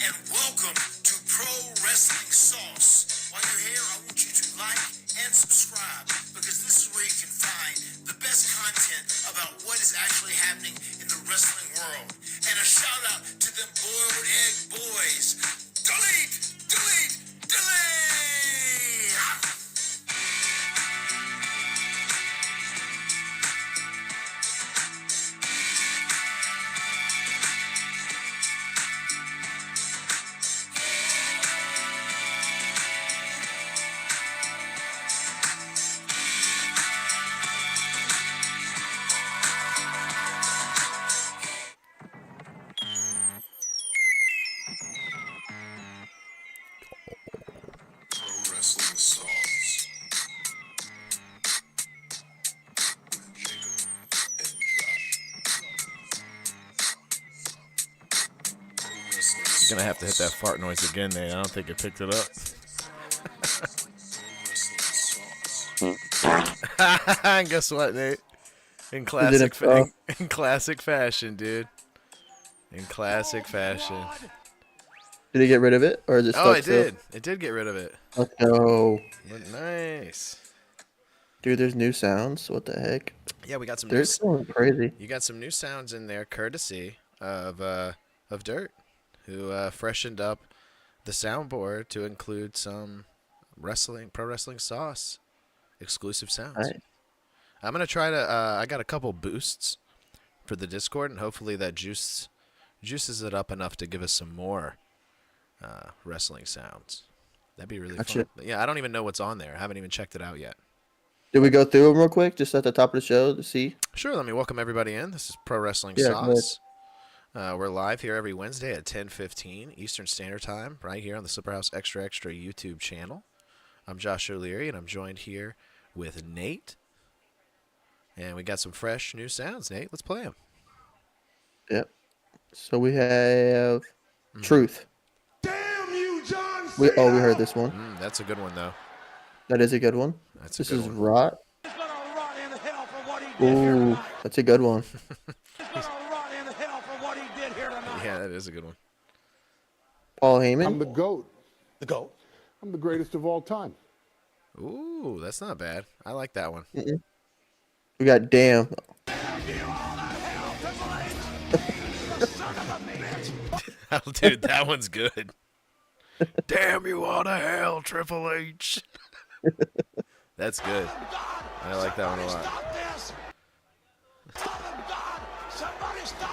and welcome to Pro Wrestling Sauce. While you're here, I want you to like and subscribe because this is where you can find the best content about what is actually happening in the wrestling world. And a shout out to them boiled egg boys. Delete, delete, delete. Pro Wrestling Sauce. Gonna have to hit that fart noise again, Nate. I don't think it picked it up. Guess what, Nate? In classic fashion, dude. In classic fashion. Did he get rid of it, or is it stuck? Oh, it did. It did get rid of it. Let's go. Nice. Dude, there's new sounds. What the heck? Yeah, we got some. They're going crazy. You got some new sounds in there, courtesy of Dirt, who freshened up the soundboard to include some pro wrestling sauce exclusive sounds. Right. I'm gonna try to. I got a couple boosts for the Discord, and hopefully that juices it up enough to give us some more wrestling sounds. That'd be really fun. But yeah, I don't even know what's on there. I haven't even checked it out yet. Did we go through them real quick, just at the top of the show to see? Sure. Let me welcome everybody in. This is Pro Wrestling Sauce. We're live here every Wednesday at 10:15 Eastern Standard Time, right here on the Slipper House Extra Extra YouTube channel. I'm Josh O'Leary, and I'm joined here with Nate. And we got some fresh new sounds, Nate. Let's play them. Yep. So we have Truth. Damn you, John We Cena! heard this one. That's a good one, though. That is a good one. This is Rot. He's gonna rot in hell for what he did here Ooh, tonight. that's a good one. He's gonna rot in hell for what he did here tonight. Yeah, that is a good one. Paul Heyman. I'm the GOAT. The GOAT. I'm the greatest of all time. Ooh, that's not bad. I like that one. We got Damn. Oh, dude, that one's good. Damn you all to hell, Triple H. That's good. I like that one a lot.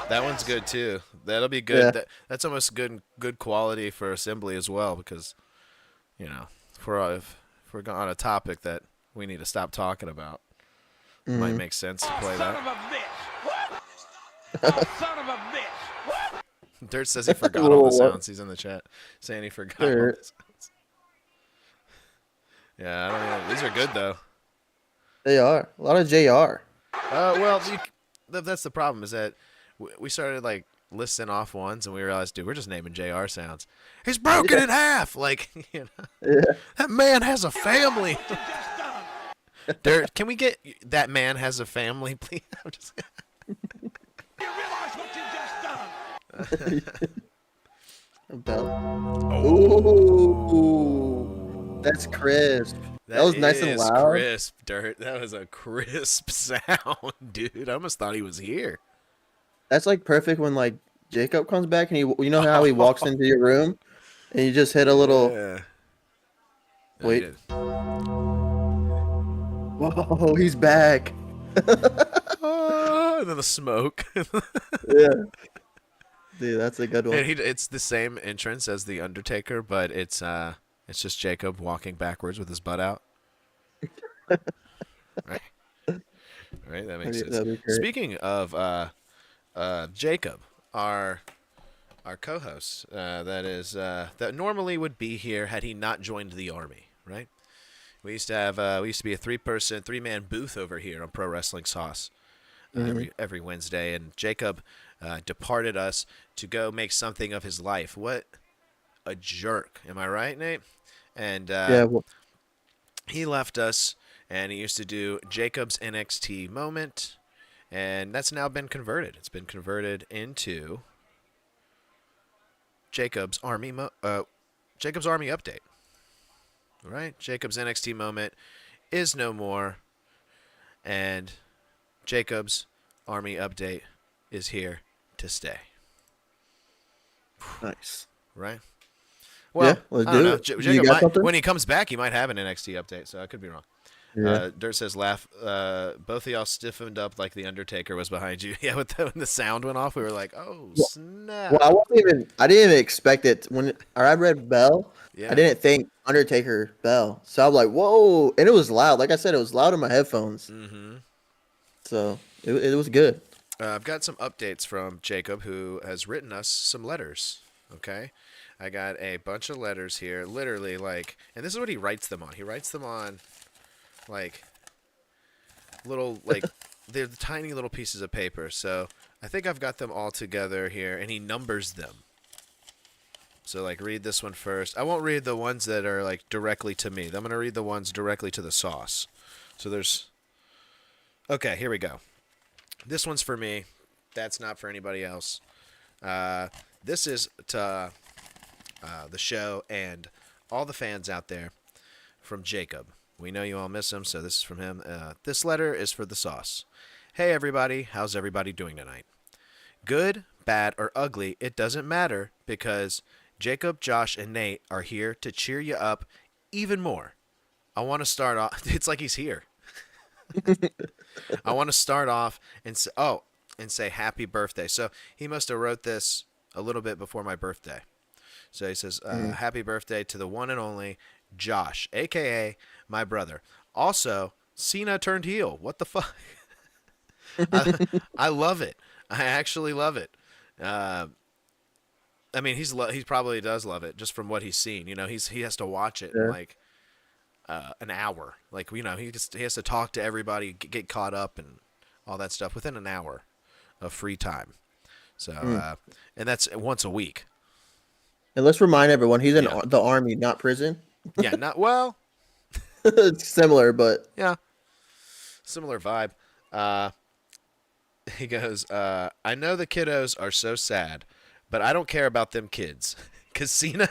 That one's good too. That'll be good. Yeah. That's almost good quality for Assembly as well, because if we're on a topic that we need to stop talking about, it might make sense to play that. Son of a bitch. What? Oh, son of a bitch. What? Dirt says he forgot all the sounds. He's in the chat saying he forgot all the sounds. Yeah, I don't know. These are good though. They are. A lot of JR. Well, that's the problem, is that we started like listing off ones, and we realized, dude, we're just naming JR sounds. He's broken in half. Like, that man has a family. Dirt, can we get that man has a family, please? I'm just... You realize what you just done? Ooh. That's crisp. That was nice and loud. Crisp, Dirt. That was a crisp sound, dude. I almost thought he was here. That's like perfect when like Jacob comes back and you know how he walks into your room and you just hit a little. Yeah. Wait. Whoa, he's back. And then the smoke. Yeah. Dude, that's a good one. And it's the same entrance as the Undertaker, but it's just Jacob walking backwards with his butt out. Right, that makes sense. Speaking of Jacob, our co-host, that normally would be here had he not joined the army, right? We used to be a three-man booth over here on Pro Wrestling Sauce every Wednesday, and Jacob departed us to go make something of his life. What a jerk! Am I right, Nate? And he left us, and he used to do Jacob's NXT moment, and that's now been converted. It's been converted into Jacob's Army update. Right? Jacob's NXT moment is no more, and Jacob's Army update is here to stay. Nice. Right? Well, yeah, let's I don't do know. it. You Jacob got might, something? when he comes back, he might have an NXT update, so I could be wrong. Yeah. Dirt says, laugh. Both of y'all stiffened up like the Undertaker was behind you. Yeah, when the sound went off, we were like, oh, snap. Well, I didn't even expect it I read Bell. Yeah. I didn't think Undertaker Bell. So I'm like, whoa. And it was loud. Like I said, it was loud in my headphones. Mm-hmm. So it was good. I've got some updates from Jacob, who has written us some letters. Okay? I got a bunch of letters here, literally, like, and this is what he writes them on. He writes them on, like, little, like, they're the tiny little pieces of paper. So I think I've got them all together here, and he numbers them. So, like, read this one first. I won't read the ones that are, like, directly to me. I'm going to read the ones directly to the sauce. So there's... Okay, here we go. This one's for me. That's not for anybody else. This is to the show and all the fans out there from Jacob. We know you all miss him, so this is from him. This letter is for the sauce. Hey, everybody. How's everybody doing tonight? Good, bad, or ugly, it doesn't matter because Jacob, Josh, and Nate are here to cheer you up even more. I want to start off... It's like he's here. I want to start off and say happy birthday. So he must have wrote this a little bit before my birthday. So he says, happy birthday to the one and only Josh, a.k.a. my brother. Also, Cena turned heel. What the fuck? I love it. I actually love it. I mean, he probably does love it just from what he's seen. You know, he has to watch it in like an hour. Like, you know, he has to talk to everybody, get caught up and all that stuff within an hour of free time. So, and that's once a week. And let's remind everyone, he's in the Army, not prison. Yeah, not well. It's similar, but yeah, similar vibe. He goes, I know the kiddos are so sad, but I don't care about them kids. Because Cena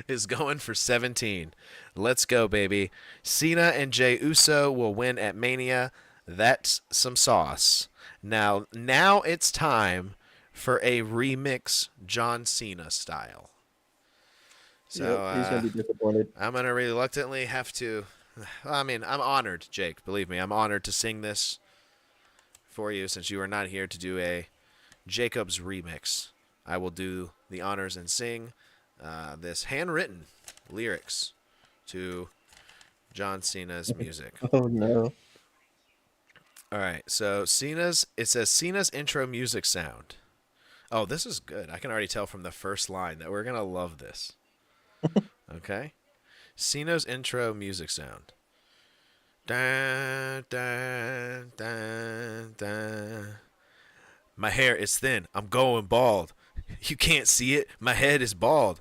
is going for 17. Let's go, baby. Cena and Jey Uso will win at Mania. That's some sauce. Now it's time for a remix John Cena style. So he's going to be disappointed. I'm going to reluctantly have to... I mean, I'm honored, Jake. Believe me, I'm honored to sing this for you since you are not here to do a Jacob's remix. I will do the honors and sing this handwritten lyrics to John Cena's music. Oh, no. All right, so it says Cena's intro music sound. Oh, this is good. I can already tell from the first line that we're going to love this. Okay? Cena's intro music sound. Dun, dun, dun, dun. My hair is thin. I'm going bald. You can't see it. My head is bald.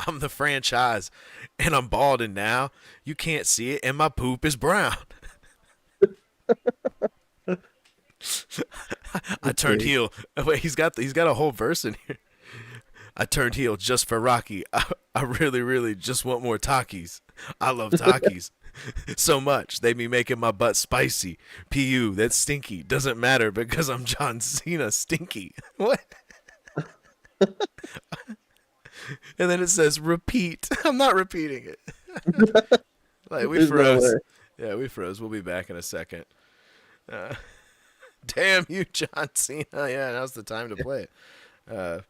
I'm the franchise, and I'm balding now. You can't see it, and my poop is brown. I turned heel. Wait, he's got a whole verse in here. I turned heel just for Rocky. I really, really just want more Takis. I love Takis so much. They be making my butt spicy. P.U. That's stinky. Doesn't matter because I'm John Cena stinky. What? And then it says repeat. I'm not repeating it. Like we froze. Yeah, we froze. We'll be back in a second. Damn you, John Cena. Yeah, now's the time to play it.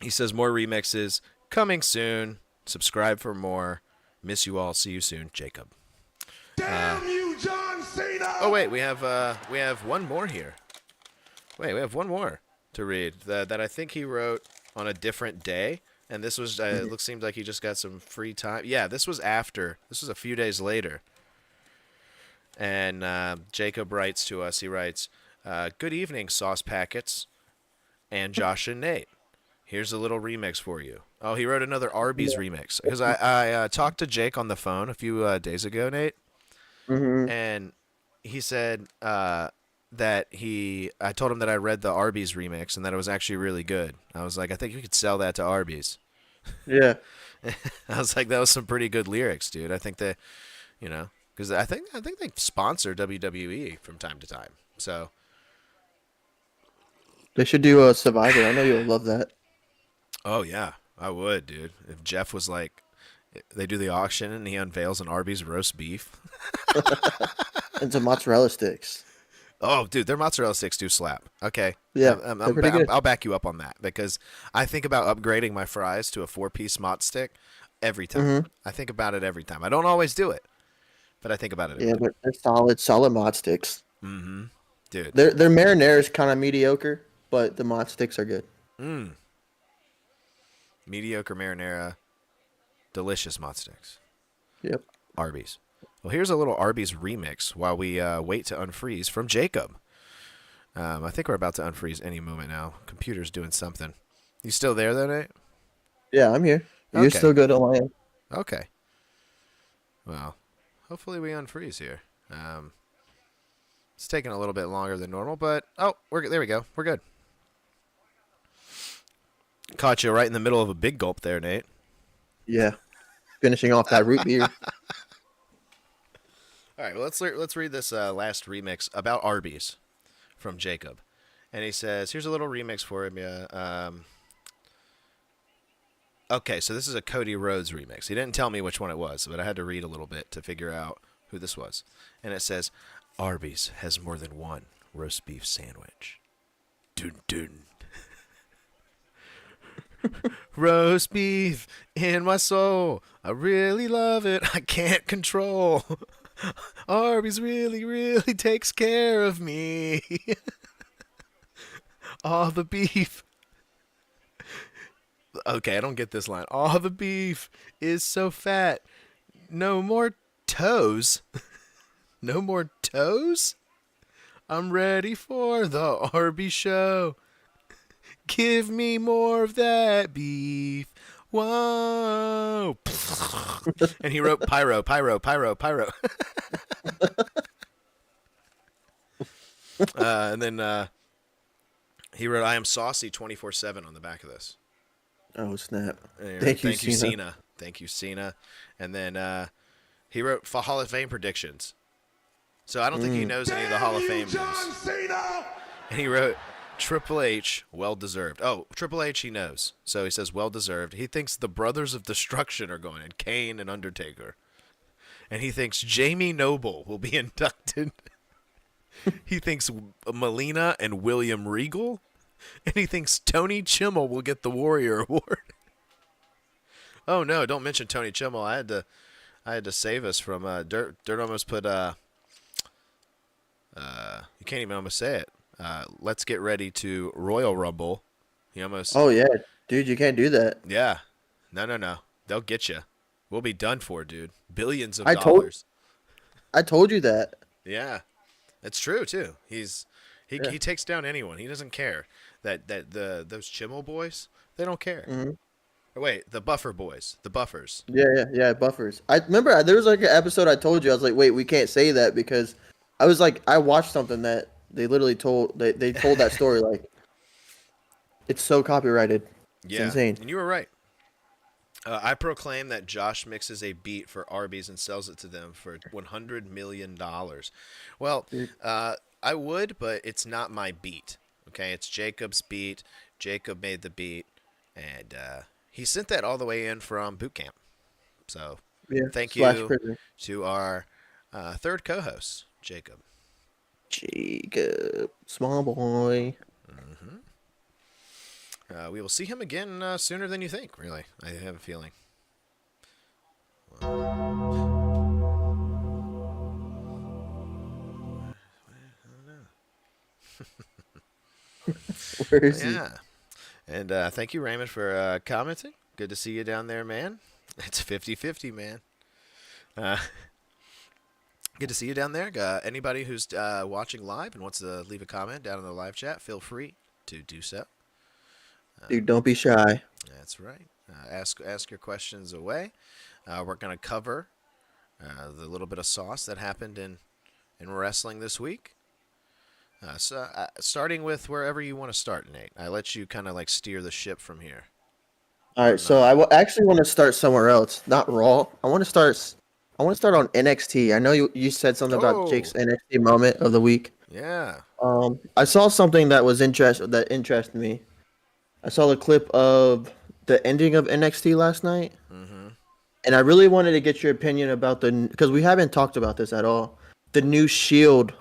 He says more remixes coming soon. Subscribe for more. Miss you all. See you soon, Jacob. Damn you, John Cena! Oh wait, we have one more here. Wait, we have one more to read that I think he wrote on a different day, and this was seems like he just got some free time. Yeah, this was after. This was a few days later. And Jacob writes to us. He writes, "Good evening, sauce packets, and Josh and Nate. Here's a little remix for you." Oh, he wrote another Arby's remix. Because I talked to Jake on the phone a few days ago, Nate. Mm-hmm. And he said that I told him that I read the Arby's remix and that it was actually really good. I was like, I think you could sell that to Arby's. Yeah. I was like, that was some pretty good lyrics, dude. I think that, because I think they sponsor WWE from time to time. So They should do a Survivor. I know you'll love that. oh yeah, I would, dude. If Jeff was like, they do the auction and he unveils an Arby's roast beef. And some mozzarella sticks. Oh, dude, their mozzarella sticks do slap. Okay. Yeah, they're pretty good. I'll back you up on that because I think about upgrading my fries to a 4-piece mozz stick every time. Mm-hmm. I think about it every time. I don't always do it, but I think about it. Yeah, but they're solid mod sticks. Mm-hmm. Dude. Their marinara is kind of mediocre, but the mod sticks are good. Mediocre marinara, delicious mozz sticks. Yep. Arby's. Well, here's a little Arby's remix while we wait to unfreeze from Jacob. I think we're about to unfreeze any moment now. Computer's doing something. You still there, though, Nate? Yeah, I'm here. You're Okay. still good on my end. Okay. Well, hopefully we unfreeze here. It's taking a little bit longer than normal, but there we go. We're good. Caught you right in the middle of a big gulp there, Nate. Yeah. Finishing off that root beer. All right, well, let's read this last remix about Arby's from Jacob. And he says, here's a little remix for him. Okay, so this is a Cody Rhodes remix. He didn't tell me which one it was, but I had to read a little bit to figure out who this was. And it says, Arby's has more than one roast beef sandwich. Dun dun. Roast beef in my soul. I really love it. I can't control. Arby's really, really takes care of me. All the beef. Okay, I don't get this line. All the beef is so fat. No more toes. No more toes? I'm ready for the Arby's show. Give me more of that beef. Whoa. And he wrote pyro, pyro, pyro, pyro. And then he wrote, I am saucy 24/7 on the back of this. Oh, snap. Thank you, Cena. Thank you, Cena. And then he wrote for Hall of Fame predictions. So I don't think he knows any of the Hall of Fame John moves. Cena! And he wrote Triple H, well-deserved. Oh, Triple H he knows. So he says well-deserved. He thinks the Brothers of Destruction are going in, Kane and Undertaker. And he thinks Jamie Noble will be inducted. He thinks Melina and William Regal. And he thinks Tony Chimmel will get the Warrior Award. Oh no, don't mention Tony Chimmel. I had to save us from Dirt almost put you can't even almost say it. Let's get ready to Royal Rumble. He almost. Oh yeah, dude, you can't do that. Yeah. No. They'll get you. We'll be done for, dude. Billions of dollars. I told you that. Yeah. It's true too. He takes down anyone. He doesn't care. Those Chimmel boys, they don't care. Mm-hmm. Wait, the Buffer boys, the Buffers. Yeah, Buffers. I remember there was like an episode I told you, I was like, wait, we can't say that because I was like, I watched something that they literally told they told that story like it's so copyrighted. It's insane. And you were right. I proclaim that Josh mixes a beat for Arby's and sells it to them for $100 million. Well, I would, but it's not my beat. Okay, it's Jacob's beat. Jacob made the beat, and he sent that all the way in from boot camp. So thank you to our third co-host, Jacob. Jacob, small boy. Mm-hmm. We will see him again sooner than you think, really. I have a feeling. Where is he? Yeah. And thank you, Raymond, for commenting. Good to see you down there, man. It's 50-50, man. Good to see you down there. Anybody who's watching live and wants to leave a comment down in the live chat, feel free to do so. Dude, don't be shy. That's right. Ask your questions away. We're going to cover the little bit of sauce that happened in wrestling this week. Starting with wherever you want to start, Nate. I let you kind of like steer the ship from here. All right, so actually want to start somewhere else, not Raw. I want to start. I want to start on NXT. I know you said something about Jake's NXT moment of the week. Yeah. I saw something that interested me. I saw the clip of the ending of NXT last night, and I really wanted to get your opinion about because we haven't talked about this at all. The new Shield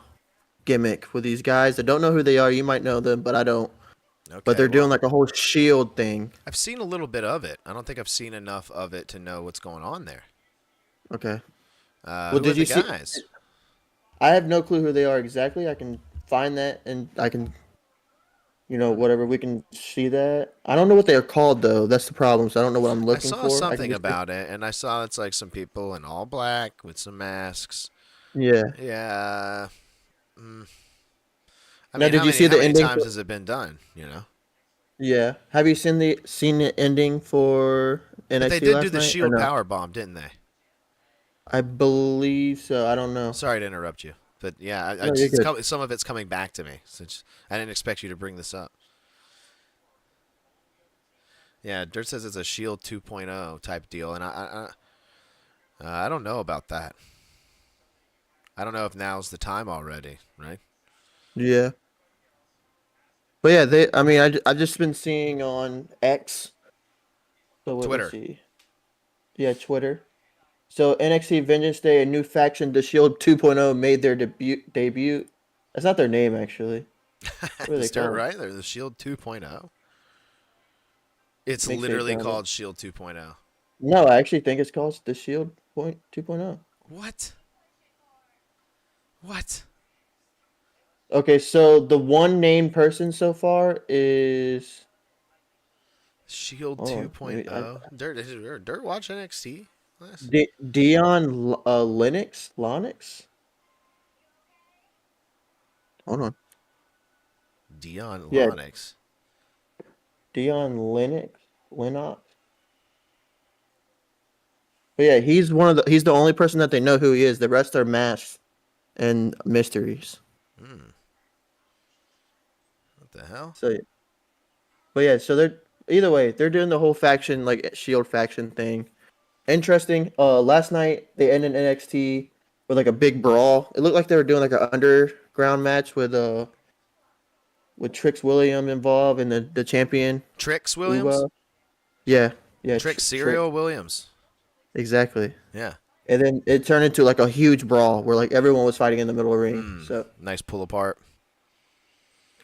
gimmick with these guys. I don't know who they are. You might know them, but I don't. Okay, but they're doing like a whole Shield thing. I've seen a little bit of it. I don't think I've seen enough of it to know what's going on there. Okay. Well, did you see guys? I have no clue who they are exactly. I can find that and I can, whatever, we can see that. I don't know what they are called though. That's the problem. So I don't know what I'm looking for. I saw something about it, and I saw it's like some people in all black with some masks. Yeah. Yeah. I now, mean, did you see the ending? How many times has it been done? Yeah. Have you seen the ending for NXT? But they did do the Shield power bomb, didn't they? I believe so. I don't know. Sorry to interrupt you, but yeah, some of it's coming back to me. Since I didn't expect you to bring this up. Yeah, Dirt says it's a Shield 2.0 type deal, and I don't know about that. I don't know if now's the time already, right? Yeah. But yeah, I've just been seeing on X. So Twitter. Yeah, Twitter. So NXT Vengeance Day, a new faction, the Shield 2.0, made their debut. That's not their name, actually. What are they called? Right? They're the Shield 2.0. It's literally called Shield 2.0. No, I actually think it's called the Shield 2.0. What? Okay, so the one named person so far is Shield 2.0. Dirt watch NXT? Dion Lennox? Hold on. Dion Lennox. Dion Lennox. But yeah, he's he's the only person that they know who he is. The rest are masks and mysteries. What the hell? So they're doing the whole faction, like Shield faction thing. Interesting. Last night they ended NXT with like a big brawl. It looked like they were doing like an underground match with Trix Williams involved and the champion. Trix Williams? Yeah. Trix Serial Williams. Exactly. Yeah. And then it turned into like a huge brawl where like everyone was fighting in the middle of the ring. So nice pull apart.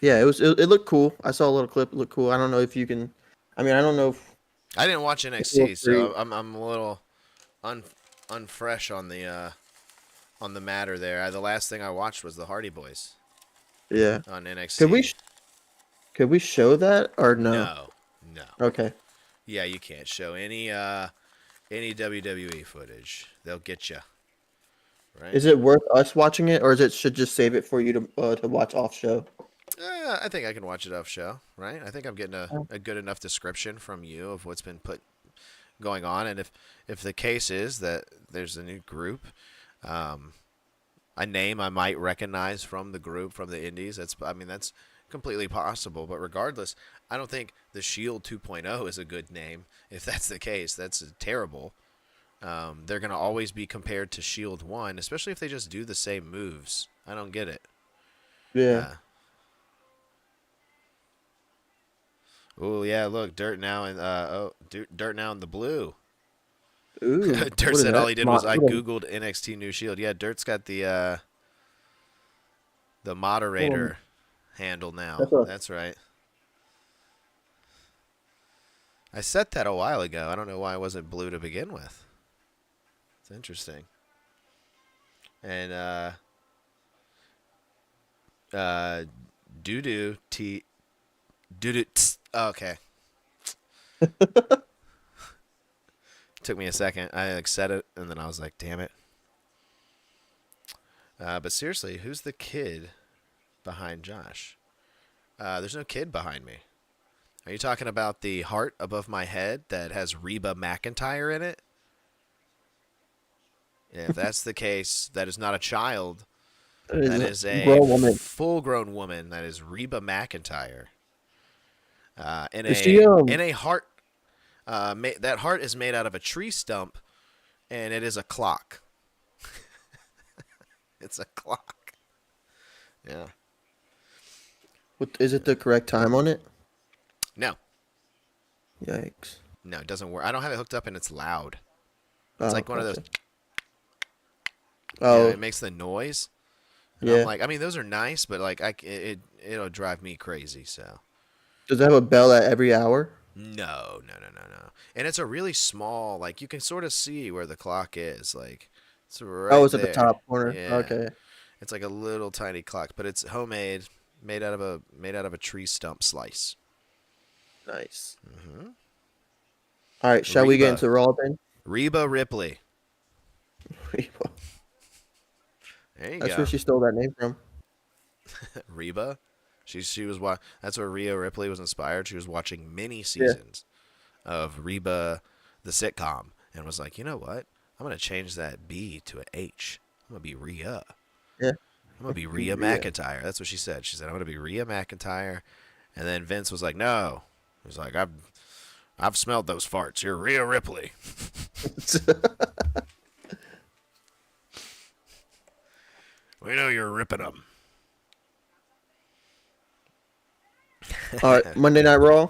Yeah, it looked cool. I saw a little clip. It looked cool. I don't know if you can. I mean, I don't know if. I didn't watch NXT, so I'm a little unfresh on the matter there. The last thing I watched was the Hardy Boys. Yeah. On NXT. Could we show that or no? No. Okay. Yeah, you can't show any WWE footage. They'll get you. Right? Is it worth us watching it, or should just save it for you to watch off show? I think I can watch it off show, right? I think I'm getting a good enough description from you of what's been going on, and if the case is that there's a new group, a name I might recognize from the group from the Indies, that's completely possible. But regardless, I don't think the Shield 2.0 is a good name. If that's the case, that's terrible. They're gonna always be compared to Shield 1, especially if they just do the same moves. I don't get it. Yeah. Oh yeah, look, Dirt now in Dirt now in the blue. Ooh, Dirt said all he did was I googled NXT New Shield. Yeah, Dirt's got the moderator handle now. That's right. I set that a while ago. I don't know why it wasn't blue to begin with. It's interesting. And doo-doo okay. Took me a second. I said it, and then I was like, damn it. But seriously, who's the kid behind Josh? There's no kid behind me. Are you talking about the heart above my head that has Reba McEntire in it? Yeah, if that's the case, that is not a child. That is a grown woman. full-grown woman. That is Reba McEntire. Is she In a heart. That heart is made out of a tree stump, and it is a clock. It's a clock. Yeah. Is it the correct time on it? No. Yikes. No, it doesn't work. I don't have it hooked up, and it's loud. Oh, It's like one of those. Oh, It makes the noise. And yeah. I'm like, I mean, those are nice, but like, it'll drive me crazy. So. Does it have a bell at every hour? No. And it's a really small. Like, you can sort of see where the clock is. Like, it's right Oh, it's there. at the top corner. Yeah. Okay. It's like a little tiny clock, but it's homemade, made out of a tree stump slice. Nice. Mm-hmm. All right, shall we get into Raw then? Rhea Ripley. Reba. There you That's go. where she stole that name from. Reba. She was that's where Rhea Ripley was inspired. She was watching many seasons of Reba the sitcom and was like, you know what? I'm gonna change that B to an H. I'm gonna be Rhea. Yeah. I'm gonna be Rhea McEntire. That's what she said. She said, I'm gonna be Rhea McEntire. And then Vince was like, no. He was like, I've smelled those farts. You're Rhea Ripley. We know you're ripping them. All right, Monday Night Raw.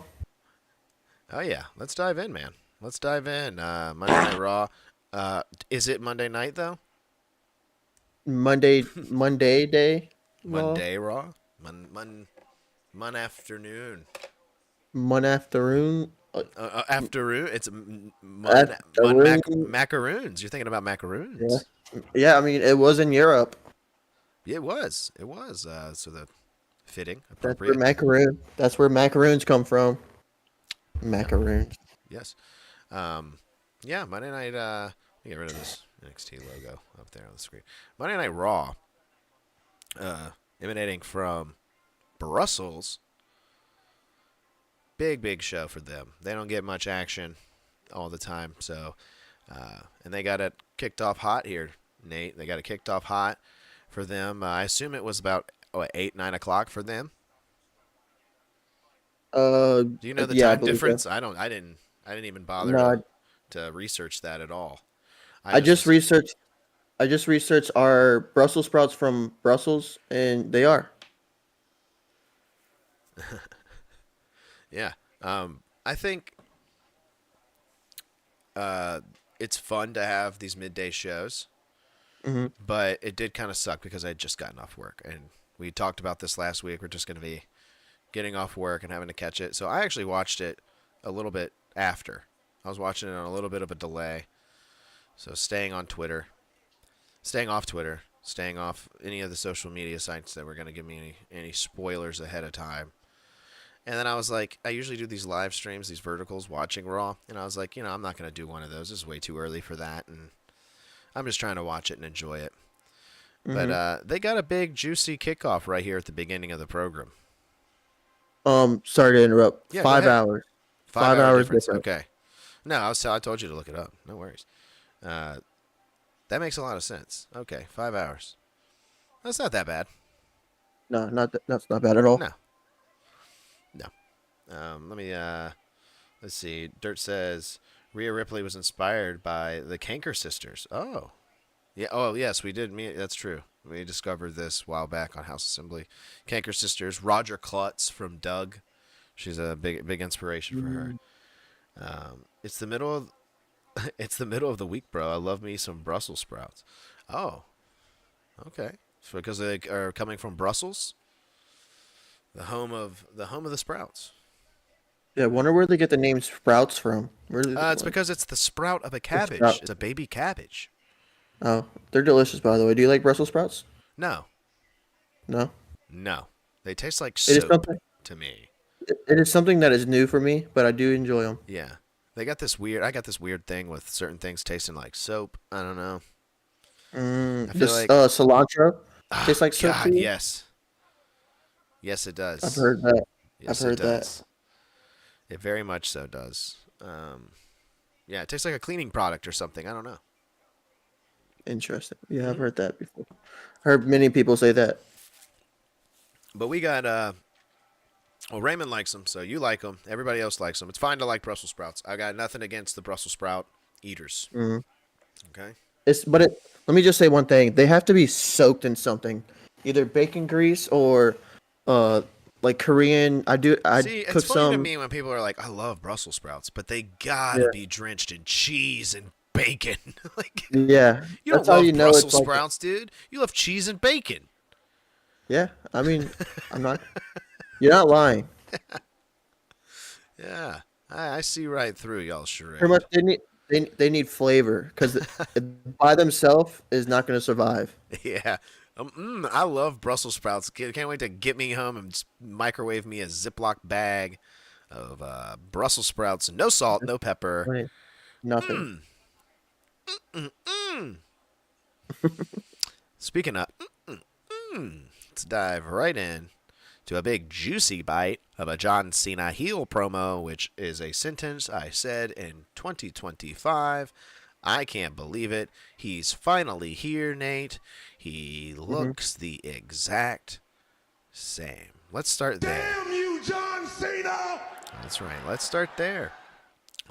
Oh yeah, let's dive in, man. Let's dive in. Monday Night Raw. Is it Monday night though? Monday day. Monday Raw. Mon afternoon. Afternoon. Afternoon. It's macaroons. You're thinking about macaroons. Yeah. I mean, it was in Europe. Yeah, it was. It was. So the fitting, That's appropriate. That's where macaroons come from. Macaroons. Yes. Yeah. Monday night. Let me get rid of this NXT logo up there on the screen. Monday Night Raw. Emanating from Brussels. Big show for them. They don't get much action all the time. So, and they got it kicked off hot here, Nate. They got it kicked off hot for them. I assume it was about 8, 9 o'clock for them. Do you know the time difference? So. I didn't even bother to research that at all. I just researched our Brussels sprouts from Brussels, and they are. Yeah. I think it's fun to have these midday shows, but it did kind of suck because I had just gotten off work, and we talked about this last week. We're just going to be getting off work and having to catch it. So I actually watched it a little bit after. I was watching it on a little bit of a delay. So staying off Twitter, staying off any of the social media sites that were going to give me any spoilers ahead of time. And then I was like, I usually do these live streams, these verticals, watching Raw. And I was like, I'm not going to do one of those. It's way too early for that. And I'm just trying to watch it and enjoy it. But they got a big, juicy kickoff right here at the beginning of the program. Sorry to interrupt. Yeah, 5 hours. 5 hours difference. Okay. No, I told you to look it up. No worries. That makes a lot of sense. Okay, 5 hours. That's not that bad. No, that's not bad at all. No. Let's see. Dirt says Rhea Ripley was inspired by the Kanker sisters. Oh. Yeah. Oh, yes, we did. That's true. We discovered this a while back on House Assembly. Kanker sisters. Roger Klutz from Doug. She's a big inspiration for her. It's the middle of the week, bro. I love me some Brussels sprouts. Oh. Okay. So because they are coming from Brussels, the home of the sprouts. Yeah, I wonder where they get the name sprouts from. It's because it's the sprout of a cabbage. It's a baby cabbage. Oh, they're delicious, by the way. Do you like Brussels sprouts? No. No? No. They taste like soap to me. It is something that is new for me, but I do enjoy them. Yeah. I got this weird thing with certain things tasting like soap. I don't know. I feel like cilantro tastes like soap. God, yes. Yes, it does. I've heard that. Yes, I've heard that. It very much so does. Yeah, it tastes like a cleaning product or something. I don't know. Interesting. Yeah, I've heard that before. Heard many people say that. But we got well, Raymond likes them, so you like them. Everybody else likes them. It's fine to like Brussels sprouts. I got nothing against the Brussels sprout eaters. Mm-hmm. Okay. Let me just say one thing. They have to be soaked in something, either bacon grease or, like Korean. I See, cook it's funny to some. me when people are like, "I love Brussels sprouts," but they gotta be drenched in cheese and bacon. Like, Yeah, you don't that's how love you know Brussels it's like. sprouts, dude. You love cheese and bacon. Yeah, I mean, I'm not. You're not lying. Yeah, I see right through y'all charade. Pretty much, they need flavor because by themselves is not going to survive. Yeah. I love Brussels sprouts. Can't wait to get me home and microwave me a Ziploc bag of Brussels sprouts. No salt, no pepper. Right. Nothing. Speaking of, let's dive right in to a big juicy bite of a John Cena heel promo, which is a sentence I said in 2025. I can't believe it. He's finally here, Nate. He looks the exact same. Let's start there. Damn you, John Cena! That's right. Let's start there.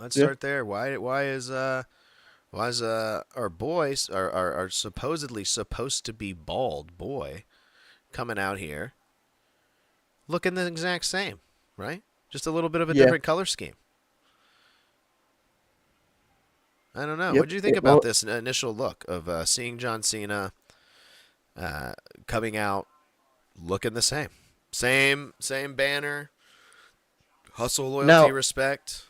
Start there. Why is our boys are supposedly supposed to be bald boy coming out here looking the exact same, right? Just a little bit of a different color scheme. I don't know. Yep. What do you think about this initial look of seeing John Cena coming out looking the same? Same banner, hustle, loyalty, respect.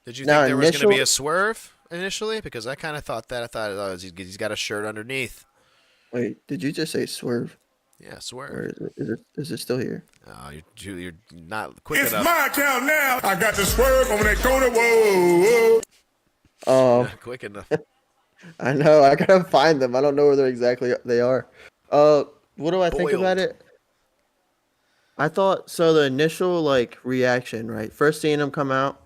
Did you think there was going to be a swerve initially? Because I kind of thought that. I thought he's got a shirt underneath. Wait, did you just say swerve? Yeah, swerve. Or is it still here? Oh, you're not quick It's enough. my account now. I got the swerve on that corner. Whoa, whoa. Not quick enough. I know. I gotta find them. I don't know where they are. What do I think about it? I thought so. The initial reaction, right? First seeing him come out,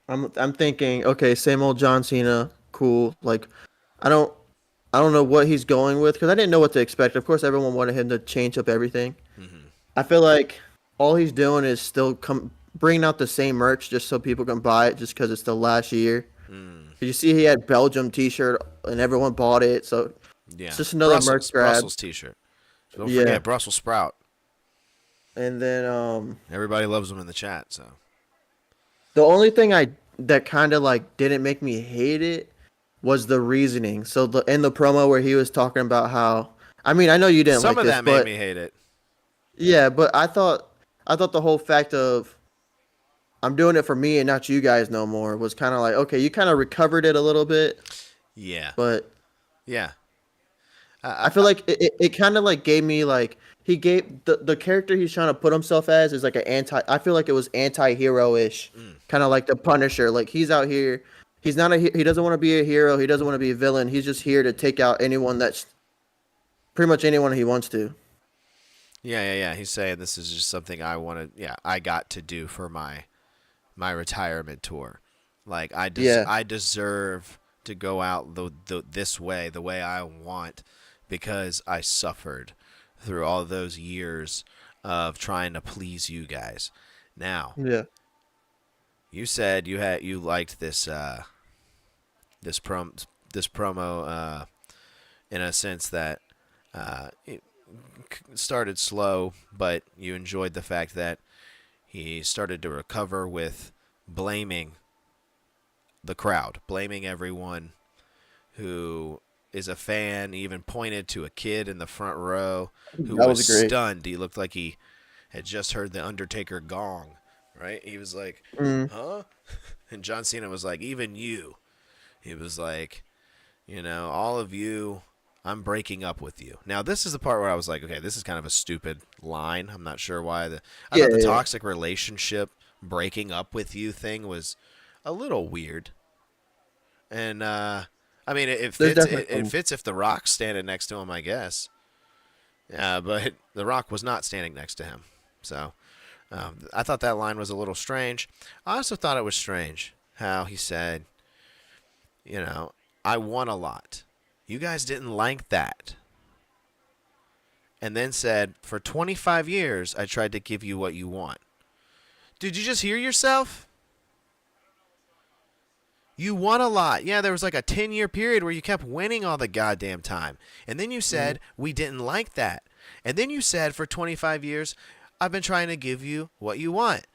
I'm thinking, okay, same old John Cena, cool. Like, I don't know what he's going with because I didn't know what to expect. Of course, everyone wanted him to change up everything. Mm-hmm. I feel like all he's doing is still bringing out the same merch just so people can buy it just because it's the last year. You see, he had Belgium T-shirt and everyone bought it, so it's just another merch grab. Brussels T-shirt. So don't forget Brussels sprout. And then everybody loves them in the chat. So the only thing that kind of didn't make me hate it was the reasoning. So in the promo where he was talking about how, I mean, I know you didn't some like of this, that made me hate it. Yeah, but I thought the whole fact of I'm doing it for me and not you guys no more was kind of like, okay, you kind of recovered it a little bit. Yeah. But yeah. I feel like it kind of gave me he gave the character he's trying to put himself as is I feel like it was anti-hero-ish, kind of like the Punisher. Like he's out here, he doesn't want to be a hero, he doesn't want to be a villain. He's just here to take out anyone that's pretty much anyone he wants to. Yeah. He's saying this is just something I wanted. Yeah, I got to do for my retirement tour. Like I deserve to go out this way, the way I want, because I suffered through all those years of trying to please you guys. Now, you said you liked this promo in a sense that it started slow, but you enjoyed the fact that he started to recover with blaming the crowd, blaming everyone who is a fan. He even pointed to a kid in the front row who was stunned. He looked like he had just heard the Undertaker gong, right? He was like, huh? And John Cena was like, even you. He was like, all of you, I'm breaking up with you. Now, this is the part where I was like, okay, this is kind of a stupid line. I'm not sure why. I thought the toxic relationship breaking up with you thing was a little weird. And, I mean, it fits if The Rock's standing next to him, I guess. Yeah, but The Rock was not standing next to him. So, I thought that line was a little strange. I also thought it was strange how he said, I won a lot. You guys didn't like that. and then said, for 25 years, I tried to give you what you want. Did you just hear yourself? You won a lot. Yeah, there was like a 10-year period where you kept winning all the goddamn time. And then you said, we didn't like that. And then you said, for 25 years, I've been trying to give you what you want.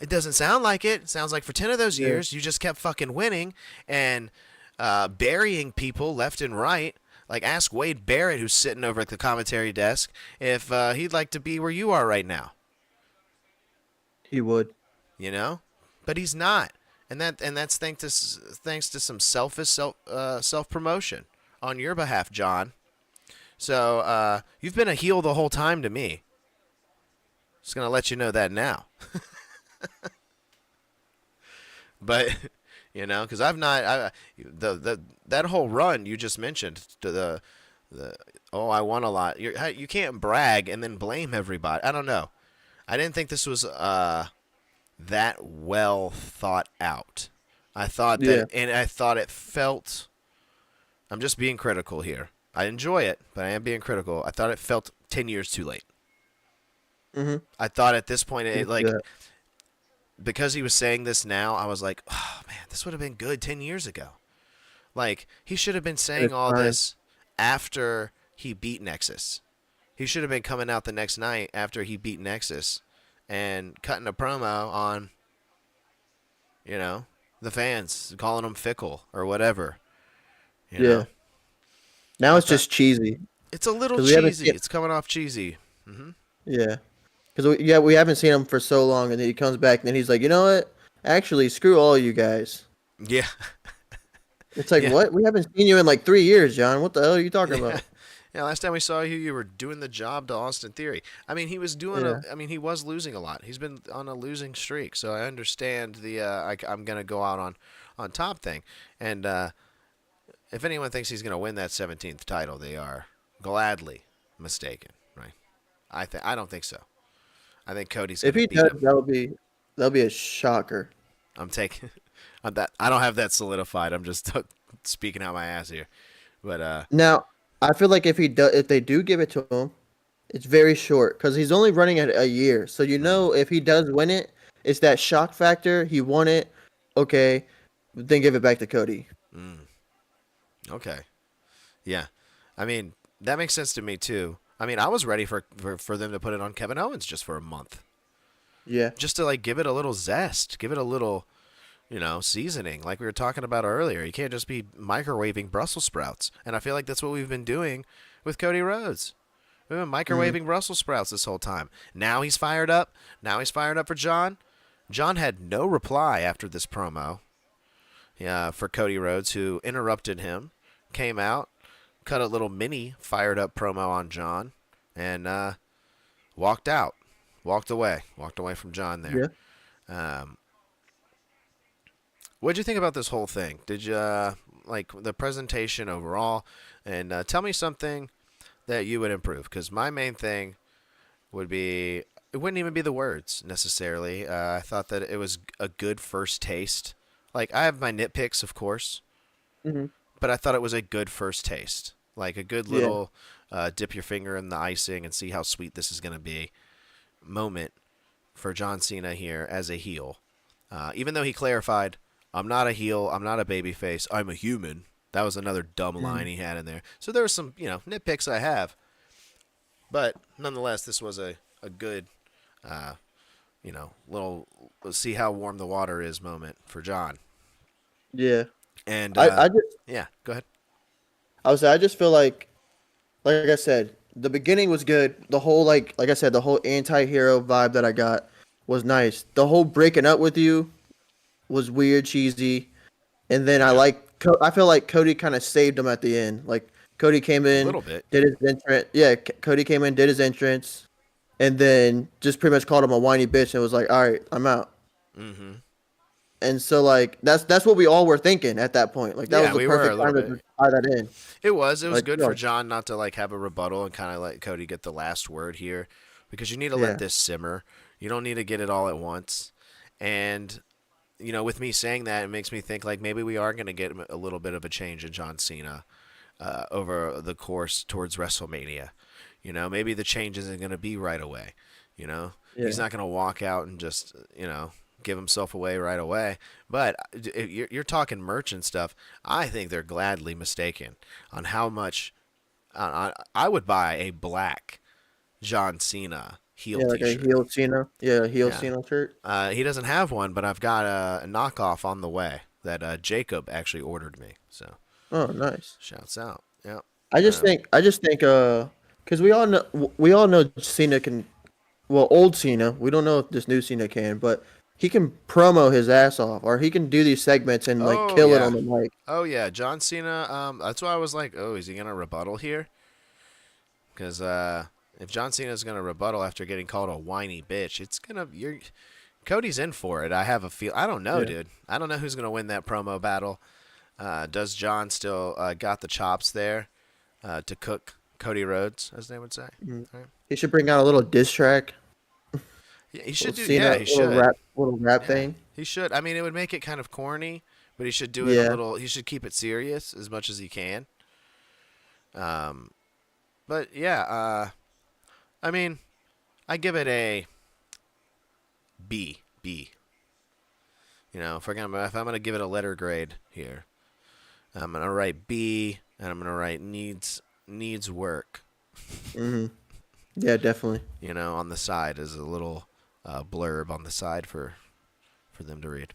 It doesn't sound like it. It sounds like for 10 of those years, you just kept fucking winning and burying people left and right. Like, ask Wade Barrett, who's sitting over at the commentary desk, if he'd like to be where you are right now. He would. You know? But he's not. And that's thanks to some selfish self promotion on your behalf, John. So you've been a heel the whole time to me. Just gonna let you know that now. But because I've not that whole run you just mentioned to the I won a lot. You can't brag and then blame everybody. I don't know. I didn't think this was that well thought out. I thought that, and I thought it felt. I'm just being critical here. I enjoy it, but I am being critical. I thought it felt 10 years too late. Mm-hmm. I thought at this point, because he was saying this now, I was like, oh man, this would have been good 10 years ago. Like, he should have been saying all this after he beat Nexus. He should have been coming out the next night after he beat Nexus and cutting a promo on, the fans, calling them fickle or whatever. You know? Now it's just cheesy. It's a little cheesy. It's coming off cheesy. Mm-hmm. Yeah. Because we haven't seen him for so long, and then he comes back, and then he's like, you know what? Actually, screw all you guys. Yeah. It's like, what? We haven't seen you in like 3 years, John. What the hell are you talking about? Yeah, last time we saw you, you were doing the job to Austin Theory. I mean, he was he was losing a lot. He's been on a losing streak, so I understand the I'm going to go out on top thing. And if anyone thinks he's going to win that 17th title, they are gladly mistaken, right? I don't think so. I think Cody's going to beat him. If he does, that'll be a shocker. I'm taking that. I don't have that solidified. I'm just speaking out my ass here. But now I feel like if they do give it to him, it's very short because he's only running it a year. So if he does win it, it's that shock factor. He won it, okay, then give it back to Cody. Okay, yeah, I mean that makes sense to me too. I mean I was ready for them to put it on Kevin Owens just for a month. Yeah, just to give it a little zest, give it a little, seasoning, like we were talking about earlier. You can't just be microwaving Brussels sprouts. And I feel like that's what we've been doing with Cody Rhodes. We've been microwaving Brussels sprouts this whole time. Now he's fired up. Now he's fired up for John. John had no reply after this promo for Cody Rhodes, who interrupted him, came out, cut a little mini fired up promo on John, and walked away from John there. Yeah. What'd you think about this whole thing? Did you like the presentation overall? And tell me something that you would improve. Because my main thing would be, it wouldn't even be the words necessarily. I thought that it was a good first taste. Like, I have my nitpicks, of course. Mm-hmm. But I thought it was a good first taste. Like a good little dip your finger in the icing and see how sweet this is going to be moment for John Cena here as a heel. Even though he clarified, I'm not a heel, I'm not a babyface, I'm a human. That was another dumb line he had in there. So there were some, nitpicks I have. But nonetheless, this was a good, little let's see how warm the water is moment for John. Yeah. And I just go ahead. I just feel like I said, the beginning was good. The whole like I said, the whole anti-hero vibe that I got was nice. The whole breaking up with you was weird, cheesy, and then I feel like Cody kind of saved him at the end. Like Cody came in, a little bit, did his entrance. Yeah, Cody came in, did his entrance, and then just pretty much called him a whiny bitch and was like, "All right, I'm out." Mm-hmm. And so that's what we all were thinking at that point. Like that was the perfect time to tie that in. It was good for John not to have a rebuttal and kind of let Cody get the last word here, because you need to let this simmer. You don't need to get it all at once. And with me saying that, it makes me think maybe we are going to get a little bit of a change in John Cena over the course towards WrestleMania. You know, maybe the change isn't going to be right away. You know, he's not going to walk out and just, give himself away right away. But if you're talking merch and stuff. I think they're gladly mistaken on how much. I would buy a black John Cena heel Yeah, like T-shirt. a heel Cena. Yeah, a heel Cena shirt. He doesn't have one, but I've got a knockoff on the way that Jacob actually ordered me. So. Oh, nice. Shouts out. Yeah. I just think, because we all know Cena can. Well, old Cena. We don't know if this new Cena can, but he can promo his ass off, or he can do these segments and like kill it on the mic. Oh yeah, John Cena. That's why I was like, oh, is he gonna rebuttal here? Because if John Cena's gonna rebuttal after getting called a whiny bitch, Cody's in for it. I have a feel. I don't know, dude. I don't know who's gonna win that promo battle. Does John still got the chops there to cook Cody Rhodes, as they would say? Mm-hmm. Right. He should bring out a little diss track. Yeah, he should do. Cena, He should little rap thing. He should. I mean, it would make it kind of corny, but he should do it a little. He should keep it serious as much as he can. But yeah, I mean, I give it a B. You know, if I'm gonna give it a letter grade here, I'm gonna write B, and I'm gonna write needs work. Mm-hmm. Yeah, definitely. You know, on the side is a little blurb on the side for them to read.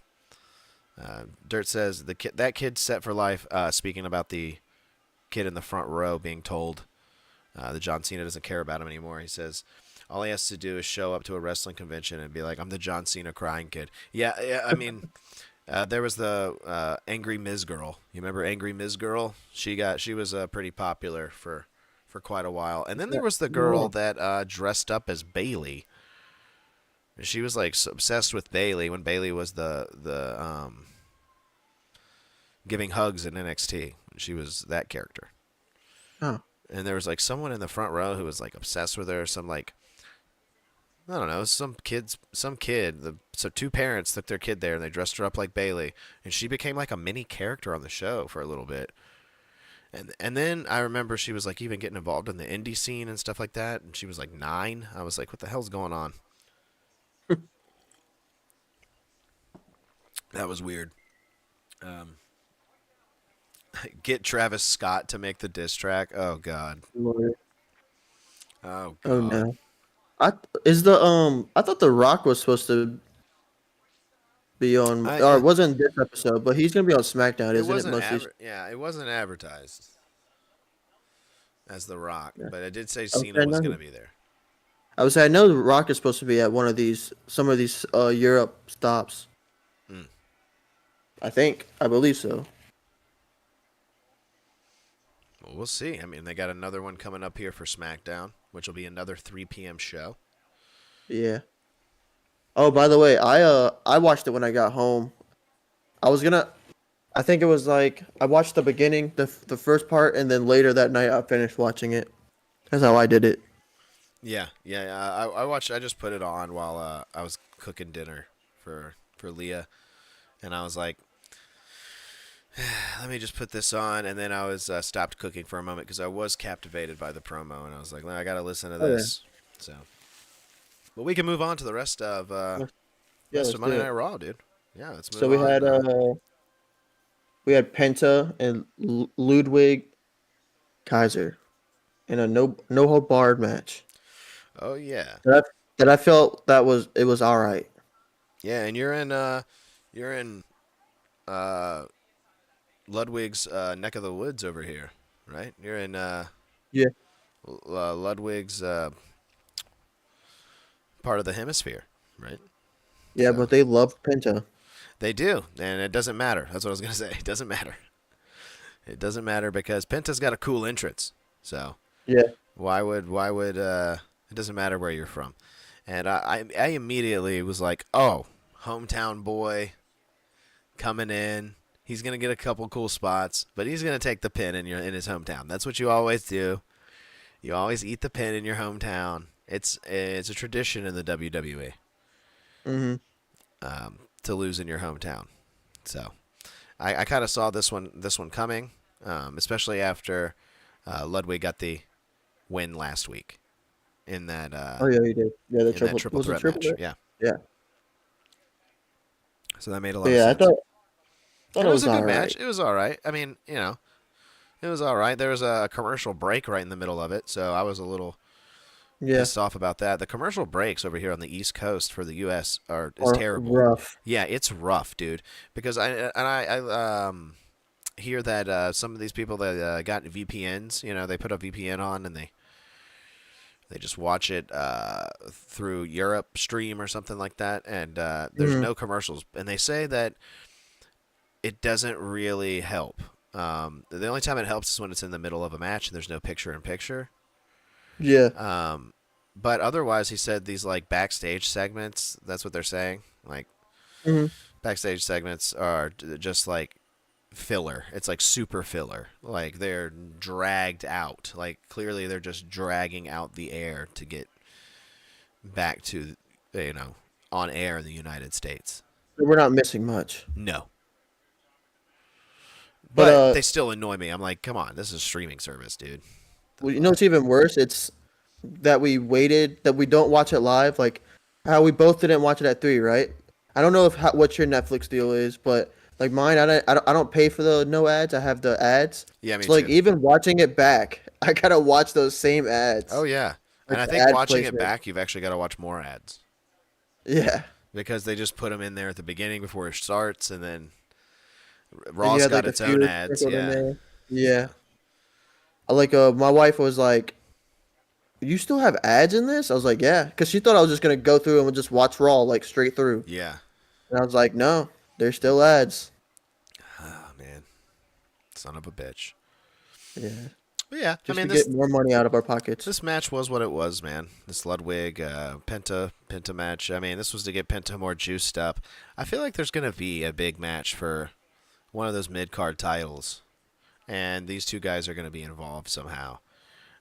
Dirt says that kid's set for life. Speaking about the kid in the front row being told that John Cena doesn't care about him anymore. He says all he has to do is show up to a wrestling convention and be like, "I'm the John Cena crying kid." Yeah. I mean, there was the Angry Miz Girl. You remember Angry Miz Girl? She was pretty popular for quite a while. And then there was the girl that dressed up as Bayley. She was like obsessed with Bayley when Bayley was the giving hugs in NXT. She was that character. Oh. And there was like someone in the front row who was like obsessed with her. Some like, I don't know, some kid. So two parents took their kid there and they dressed her up like Bayley, and she became like a mini character on the show for a little bit. And then I remember she was like even getting involved in the indie scene and stuff like that. And she was like 9. I was like, what the hell's going on? That was weird. Get Travis Scott to make the diss track. Oh God. Lord. Oh God. Oh no. I thought The Rock was supposed to be on, or it wasn't this episode, but he's gonna be on SmackDown, isn't it? It wasn't advertised as The Rock, but it did say Cena was gonna be there. I would say I know The Rock is supposed to be at some of these Europe stops. I believe so. Well, we'll see. I mean, they got another one coming up here for SmackDown, which will be another 3 p.m. show. Yeah. Oh, by the way, I watched it when I got home. I think it was like I watched the beginning, the first part, and then later that night I finished watching it. That's how I did it. Yeah. I watched. I just put it on while I was cooking dinner for Leah, and I was like, let me just put this on, and then I was stopped cooking for a moment because I was captivated by the promo, and I was like, well, I got to listen to this. So, but we can move on to the rest of Monday Night Raw, dude. Yeah, let's move on. So we had Penta and Ludwig Kaiser in a no hold barred match. Oh yeah. That I felt it was all right. Yeah, and you're in Ludwig's neck of the woods over here, right? You're in Ludwig's part of the hemisphere, right? Yeah, so. But they love Penta. They do, and it doesn't matter. That's what I was gonna say. It doesn't matter. It doesn't matter because Penta's got a cool entrance. So yeah, why would it doesn't matter where you're from. And I immediately was like, oh, hometown boy coming in. He's gonna get a couple cool spots, but he's gonna take the pin in his hometown. That's what you always do. You always eat the pin in your hometown. It's a tradition in the WWE. Mm-hmm. To lose in your hometown. So I kind of saw this one coming, especially after Ludwig got the win last week. in that. Oh yeah, he did. Yeah, the in that triple was it threat triple match. threat? Yeah. Yeah. So that made a lot But of yeah, I sense. thought And it it was was a good all right. match. It was all right. I mean, it was all right. There was a commercial break right in the middle of it, so I was a little Yeah, pissed off about that. The commercial breaks over here on the East Coast for the U.S. is or terrible. rough. Yeah, it's rough, dude. Because I hear that some of these people that got VPNs, they put a VPN on and they just watch it through Europe stream or something like that, and there's Mhm. no commercials. And they say that it doesn't really help. The only time it helps is when it's in the middle of a match and there's no picture-in-picture. Yeah. But otherwise, he said these like backstage segments. That's what they're saying. Like Hmm. backstage segments are just like filler. It's like super filler. Like they're dragged out. Like clearly they're just dragging out the air to get back to on air in the United States. We're not missing much. No. But But they still annoy me. I'm like, come on, this is a streaming service, dude. well, you know what's even worse? It's that we waited, that we don't watch it live. Like how we both didn't watch it at 3, right? I don't know what your Netflix deal is, but like mine, I don't pay for the no ads. I have the ads. Yeah, me So like too. even watching it back, I gotta watch those same ads. Oh yeah. Like And I the think ad watching it placement. back, you've actually got to watch more ads. Yeah. Because they just put them in there at the beginning before it starts, and then And you Raw's had got like a its own few ads. sprinkled in Yeah. there. Yeah. Like my wife was like, "You still have ads in this?" I was like, "Yeah," because she thought I was just gonna go through and just watch Raw like straight through. Yeah. And I was like, "No, there's still ads." Oh man, son of a bitch. Yeah. But yeah, Just I mean to this get more money out of our pockets. this match was what it was, man. This Ludwig Penta match. I mean, this was to get Penta more juiced up. I feel like there's gonna be a big match for one of those mid card titles, and these two guys are gonna be involved somehow,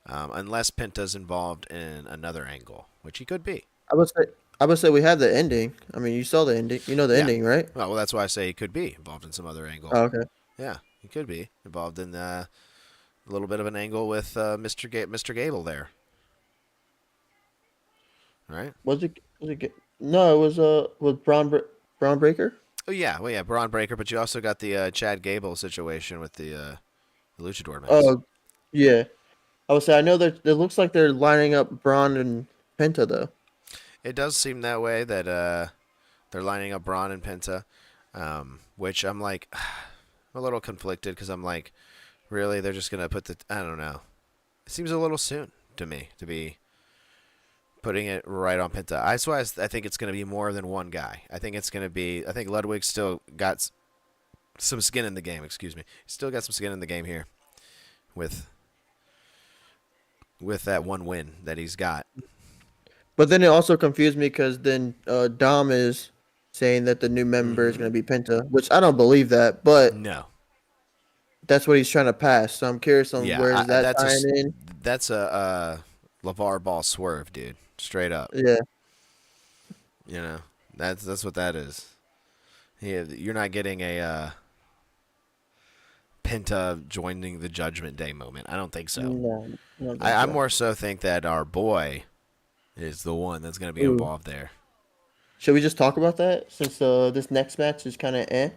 unless Penta's involved in another angle, which he could be. I would say we have the ending. I mean, you saw the ending. You know the Yeah. ending, right? Well, that's why I say he could be involved in some other angle. Oh, okay. Yeah, he could be involved in a little bit of an angle with Mr. Gable there. Right? Was it? No, it was Braun Breaker. Oh yeah, well yeah, Braun Breaker, but you also got the Chad Gable situation with the Luchador match. Oh, yeah. I would say I know that it looks like they're lining up Braun and Penta though. It does seem that way that they're lining up Braun and Penta, which I'm like I'm a little conflicted because I'm like, really, they're just gonna put I don't know. It seems a little soon to me to be putting it right on Penta. That's why I think it's going to be more than one guy. I think Ludwig still got some skin in the game. Excuse me. Still got some skin in the game here with that one win that he's got. But then it also confused me because then Dom is saying that the new member is going to be Penta, which I don't believe that, but No. that's what he's trying to pass. So I'm curious on Yeah, where's that tying in. That's a LeVar Ball swerve, dude. Straight up. Yeah. That's what that is. Yeah, you're not getting a Penta joining the Judgment Day moment. I don't think so. No, I more so think that our boy is the one that's going to be involved there. Should we just talk about that since this next match is kind of eh?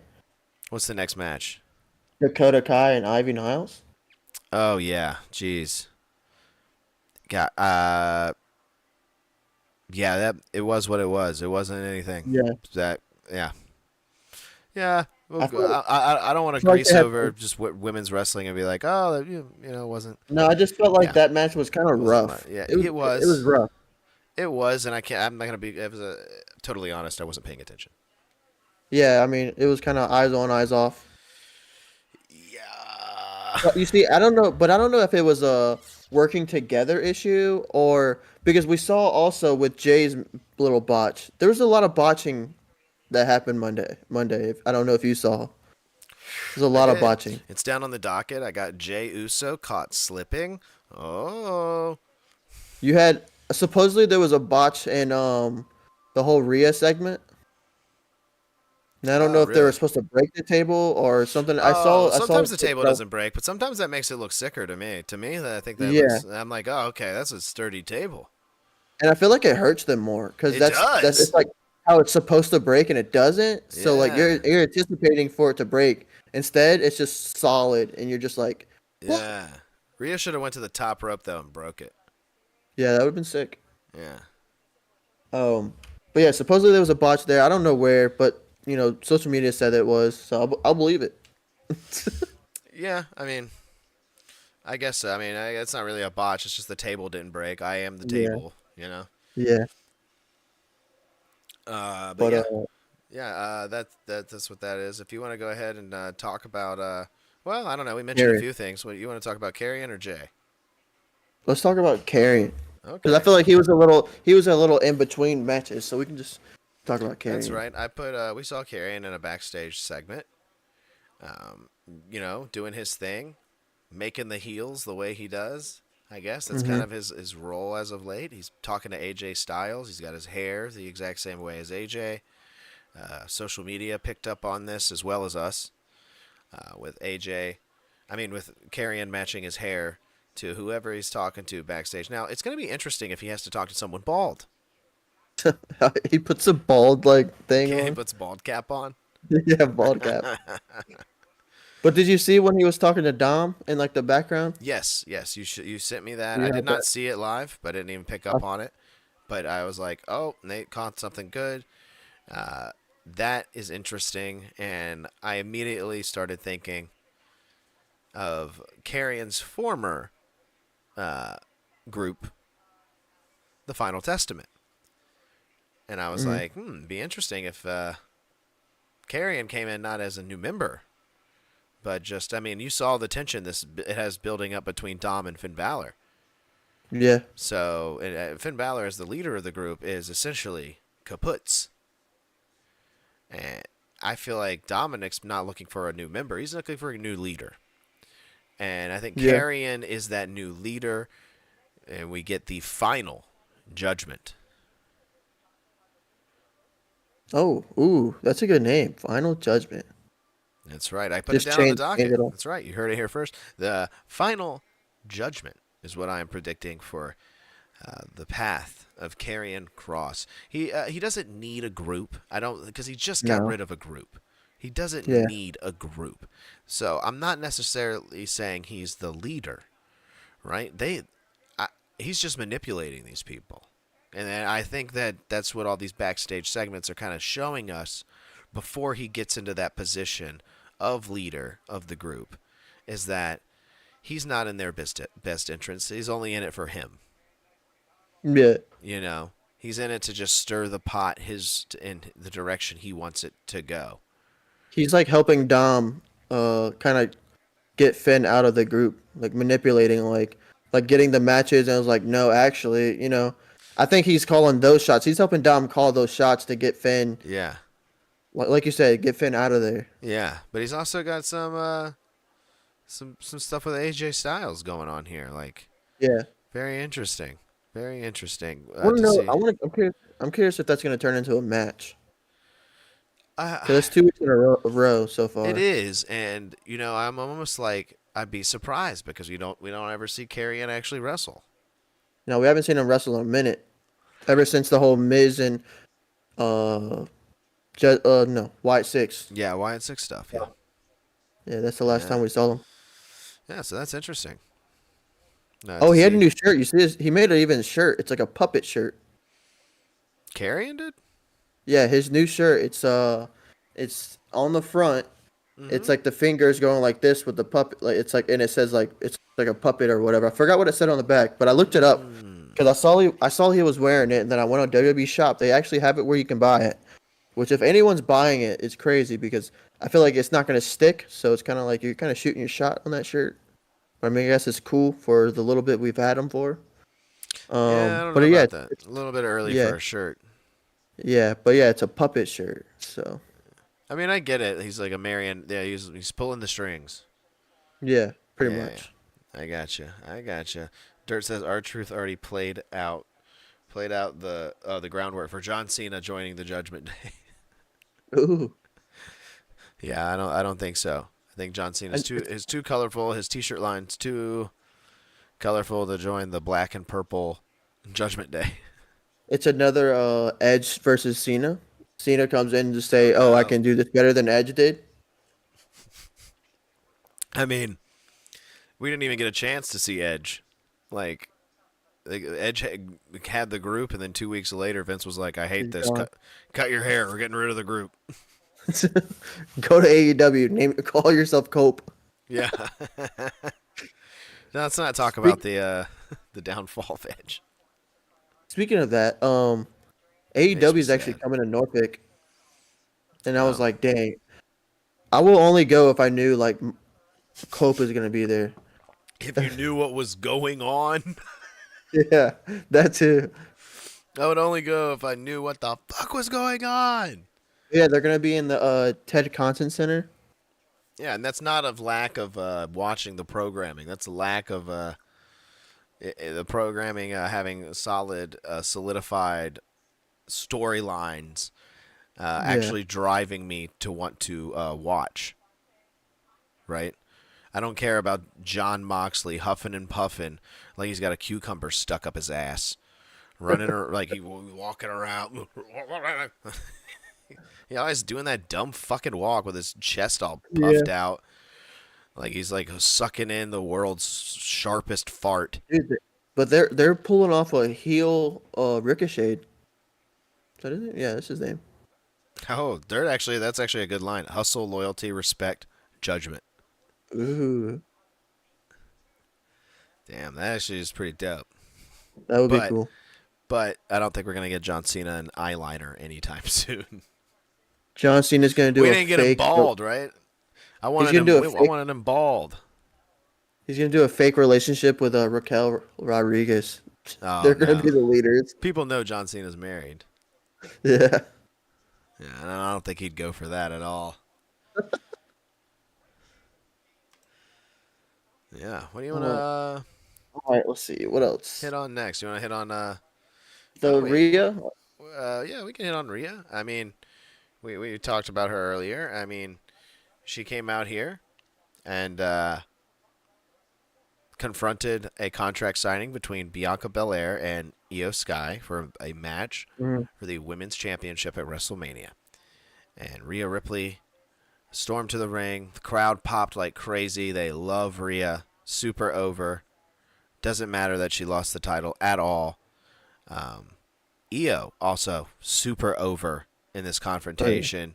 What's the next match? Dakota Kai and Ivy Niles. Oh yeah, jeez. Yeah, that it was what it was. It wasn't anything. Yeah. Yeah. Well, I don't want to like grease over just women's wrestling and be like, oh, it wasn't. No, I just felt like that match was kind of rough. Yeah, It was rough. It was, and I'm not gonna be. Totally honest. I wasn't paying attention. Yeah, I mean, it was kind of eyes on, eyes off. Yeah. But you see, I don't know if it was a working together issue or because we saw also with Jay's little botch. There was a lot of botching that happened Monday. I don't know if you saw. There's a lot of botching. It's down on the docket. I got Jay Uso caught slipping. Oh. You had supposedly there was a botch in the whole Rhea segment. And I don't know if they were supposed to break the table or something. Sometimes the table doesn't break, but sometimes that makes it look sicker to me. To me, I think that looks, I'm like, oh, okay, that's a sturdy table. And I feel like it hurts them more because It that's does. it's like how it's supposed to break and it doesn't. So like Yeah. you're anticipating for it to break. Instead, it's just solid, and you're just like, what? Yeah. Rhea should have went to the top rope though and broke it. Yeah, that would have been sick. Yeah. But yeah, supposedly there was a botch there. I don't know where, but social media said it was, so I'll believe it. Yeah. I mean, I guess so. I mean, it's not really a botch. It's just the table didn't break. I am the Yeah. table. You know. Yeah, But yeah. uh, Yeah, that's what that is. If you want to go ahead and talk about, well, I don't know. We mentioned a Carrie. few things. What you want to talk about, Carrion or Jay? Let's talk about Carrion because I Okay, feel like he was a little in between matches, so we can just talk about Carrion. that's right. I put we saw Carrion in a backstage segment. Doing his thing, making the heels the way he does. I guess that's kind of his role as of late. He's talking to AJ Styles. He's got his hair the exact same way as AJ. Social media picked up on this as well as us. With Carrion matching his hair to whoever he's talking to backstage. Now, it's going to be interesting if he has to talk to someone bald. He puts a bald thing He on. puts bald cap on. Yeah, bald cap. But did you see when he was talking to Dom in the background? Yes. You sent me that. Yeah, I did but not see it live, but I didn't even pick up on it. But I was like, oh, Nate caught something good. That is interesting, and I immediately started thinking of Carrion's former group, The Final Testament. And I was like, be interesting if Carrion came in not as a new member, but just, you saw the tension it has building up between Dom and Finn Balor. Yeah. So Finn Balor, as the leader of the group, is essentially kaputs. And I feel like Dominic's not looking for a new member. He's looking for a new leader. And I think Carrion is that new leader. And we get the final judgment. Oh, ooh, that's a good name. Final Judgment. That's right. I put it down on the docket. That's right. You heard it here first. The final judgment is what I am predicting for the path of Karrion Kross. He doesn't need a group. Because he just got rid of a group. He doesn't need a group. So I'm not necessarily saying he's the leader, right? He's just manipulating these people. And I think that's what all these backstage segments are kind of showing us before he gets into that position of leader of the group, is that he's not in their best interest. He's only in it for him. Yeah. He's in it to just stir the pot in the direction he wants it to go. He's helping Dom kind of get Finn out of the group, manipulating, getting the matches, and I was like, no, actually, I think he's calling those shots. He's helping Dom call those shots to get Finn. Yeah. Like you said, get Finn out of there. Yeah, but he's also got some stuff with AJ Styles going on here. Yeah. Very interesting. Very interesting. I'm curious if that's going to turn into a match. Because it's 2 weeks in a row so far. It is, and I'm almost like I'd be surprised because we don't ever see Karrion actually wrestle. No, we haven't seen him wrestle in a minute. Ever since the whole Miz and Wyatt Six. Yeah, Wyatt Six stuff. Yeah. Yeah, that's the last time we saw him. Yeah, so that's interesting. He had a new shirt. You see this? He made an even shirt. It's like a puppet shirt. Karrion did? Yeah, his new shirt. It's on the front. Mm-hmm. It's like the fingers going like this with the puppet. And it says it's like a puppet or whatever. I forgot what it said on the back, but I looked it up because I saw he was wearing it, and then I went on WWE Shop. They actually have it where you can buy it. Which, if anyone's buying it, it's crazy because I feel like it's not going to stick. So it's kind of like you're kind of shooting your shot on that shirt. But I guess it's cool for the little bit we've had him for. I don't know about that. It's a little bit early for a shirt. Yeah, but it's a puppet shirt. So. I get it. He's like a Marion. Yeah, he's pulling the strings. Yeah, pretty much. Yeah. I gotcha. Dirt says R-Truth already played out the groundwork for John Cena joining the Judgment Day. Ooh. Yeah, I don't think so. I think John Cena is too colorful. His T-shirt line's too colorful to join the black and purple Judgment Day. It's another Edge versus Cena. Cena comes in to say, "Oh, I can do this better than Edge did." I mean, we didn't even get a chance to see Edge. Like, Edge had the group, and then 2 weeks later, Vince was like, "I hate He's this. gone. Cut your hair. We're getting rid of the group." Go to AEW. Call yourself Cope. Yeah. No, let's not talk about the downfall of Edge. Speaking of that, AEW is actually coming to Norfolk, and I was like, "Dang, I will only go if I knew like Cope is gonna be there." If you knew what was going on, Yeah, that too. I would only go if I knew what the fuck was going on. Yeah, they're gonna be in the Ted Content Center. Yeah, and that's not of lack of watching the programming. That's a lack of the programming having solid, solidified storylines actually driving me to want to watch. Right? I don't care about John Moxley huffing and puffing like he's got a cucumber stuck up his ass, running like he walking around. He always doing that dumb fucking walk with his chest all puffed out, like he's like sucking in the world's sharpest fart. Dude, but they're pulling off a heel Ricochet. Is that his name? Yeah, that's his name. Oh, that's actually a good line. Hustle, loyalty, respect, judgment. Ooh, Damn, that actually is pretty dope. that would be cool. But I don't think we're gonna get John Cena an eyeliner anytime soon. John Cena's gonna do. We didn't get him bald, right? I wanted him bald. He's gonna do a fake relationship with Raquel Rodriguez. Oh, They're gonna be the leaders. People know John Cena's married. Yeah. Yeah, and I don't think he'd go for that at all. Yeah. What do you want to All right, let's see. What else? hit on next? You want to hit on the Rhea? Yeah, we can hit on Rhea. I mean, we talked about her earlier. I mean, she came out here and confronted a contract signing between Bianca Belair and Io Sky for a match for the Women's Championship at WrestleMania. And Rhea Ripley stormed to the ring. The crowd popped like crazy. They love Rhea. Super over. Doesn't matter that she lost the title at all. Io also super over in this confrontation.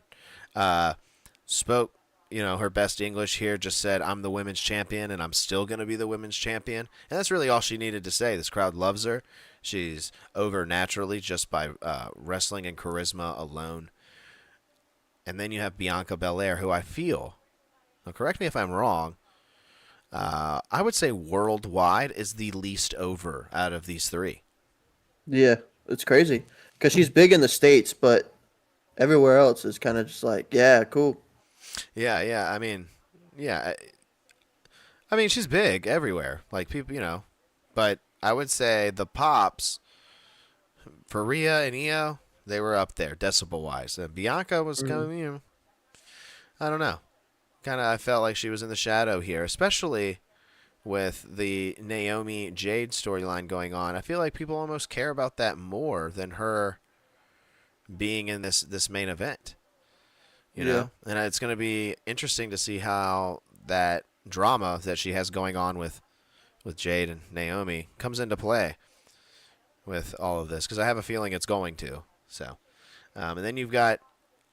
Spoke, her best English here, just said, "I'm the women's champion and I'm still going to be the women's champion." And that's really all she needed to say. This crowd loves her. She's over naturally just by wrestling and charisma alone. And then you have Bianca Belair, who I feel, now correct me if I'm wrong, I would say worldwide is the least over out of these three. Yeah, it's crazy because she's big in the States, but everywhere else is kind of just like, yeah, cool. Yeah. I mean, she's big everywhere. Like people, but I would say the pops for Rhea and Io, they were up there decibel wise. Bianca was kind of, I don't know. I felt like she was in the shadow here, especially with the Naomi Jade storyline going on. I feel like people almost care about that more than her being in this main event. You know? And it's going to be interesting to see how that drama that she has going on with Jade and Naomi comes into play with all of this, because I have a feeling it's going to. So, and then you've got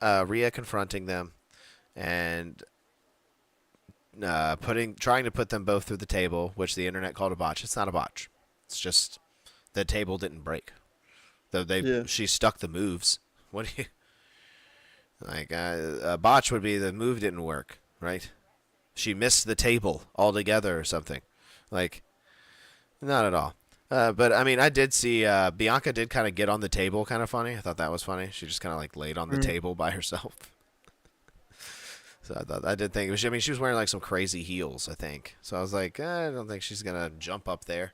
Rhea confronting them and trying to put them both through the table, which the internet called a botch. It's not a botch. It's just the table didn't break. Though she stuck the moves. What do you like? A botch would be the move didn't work, right? She missed the table altogether or something. Like, not at all. But I mean, I did see Bianca did kind of get on the table, kind of funny. I thought that was funny. She just kind of like laid on the table by herself. So I did think, she was wearing like some crazy heels, I think. So I was like, I don't think she's going to jump up there.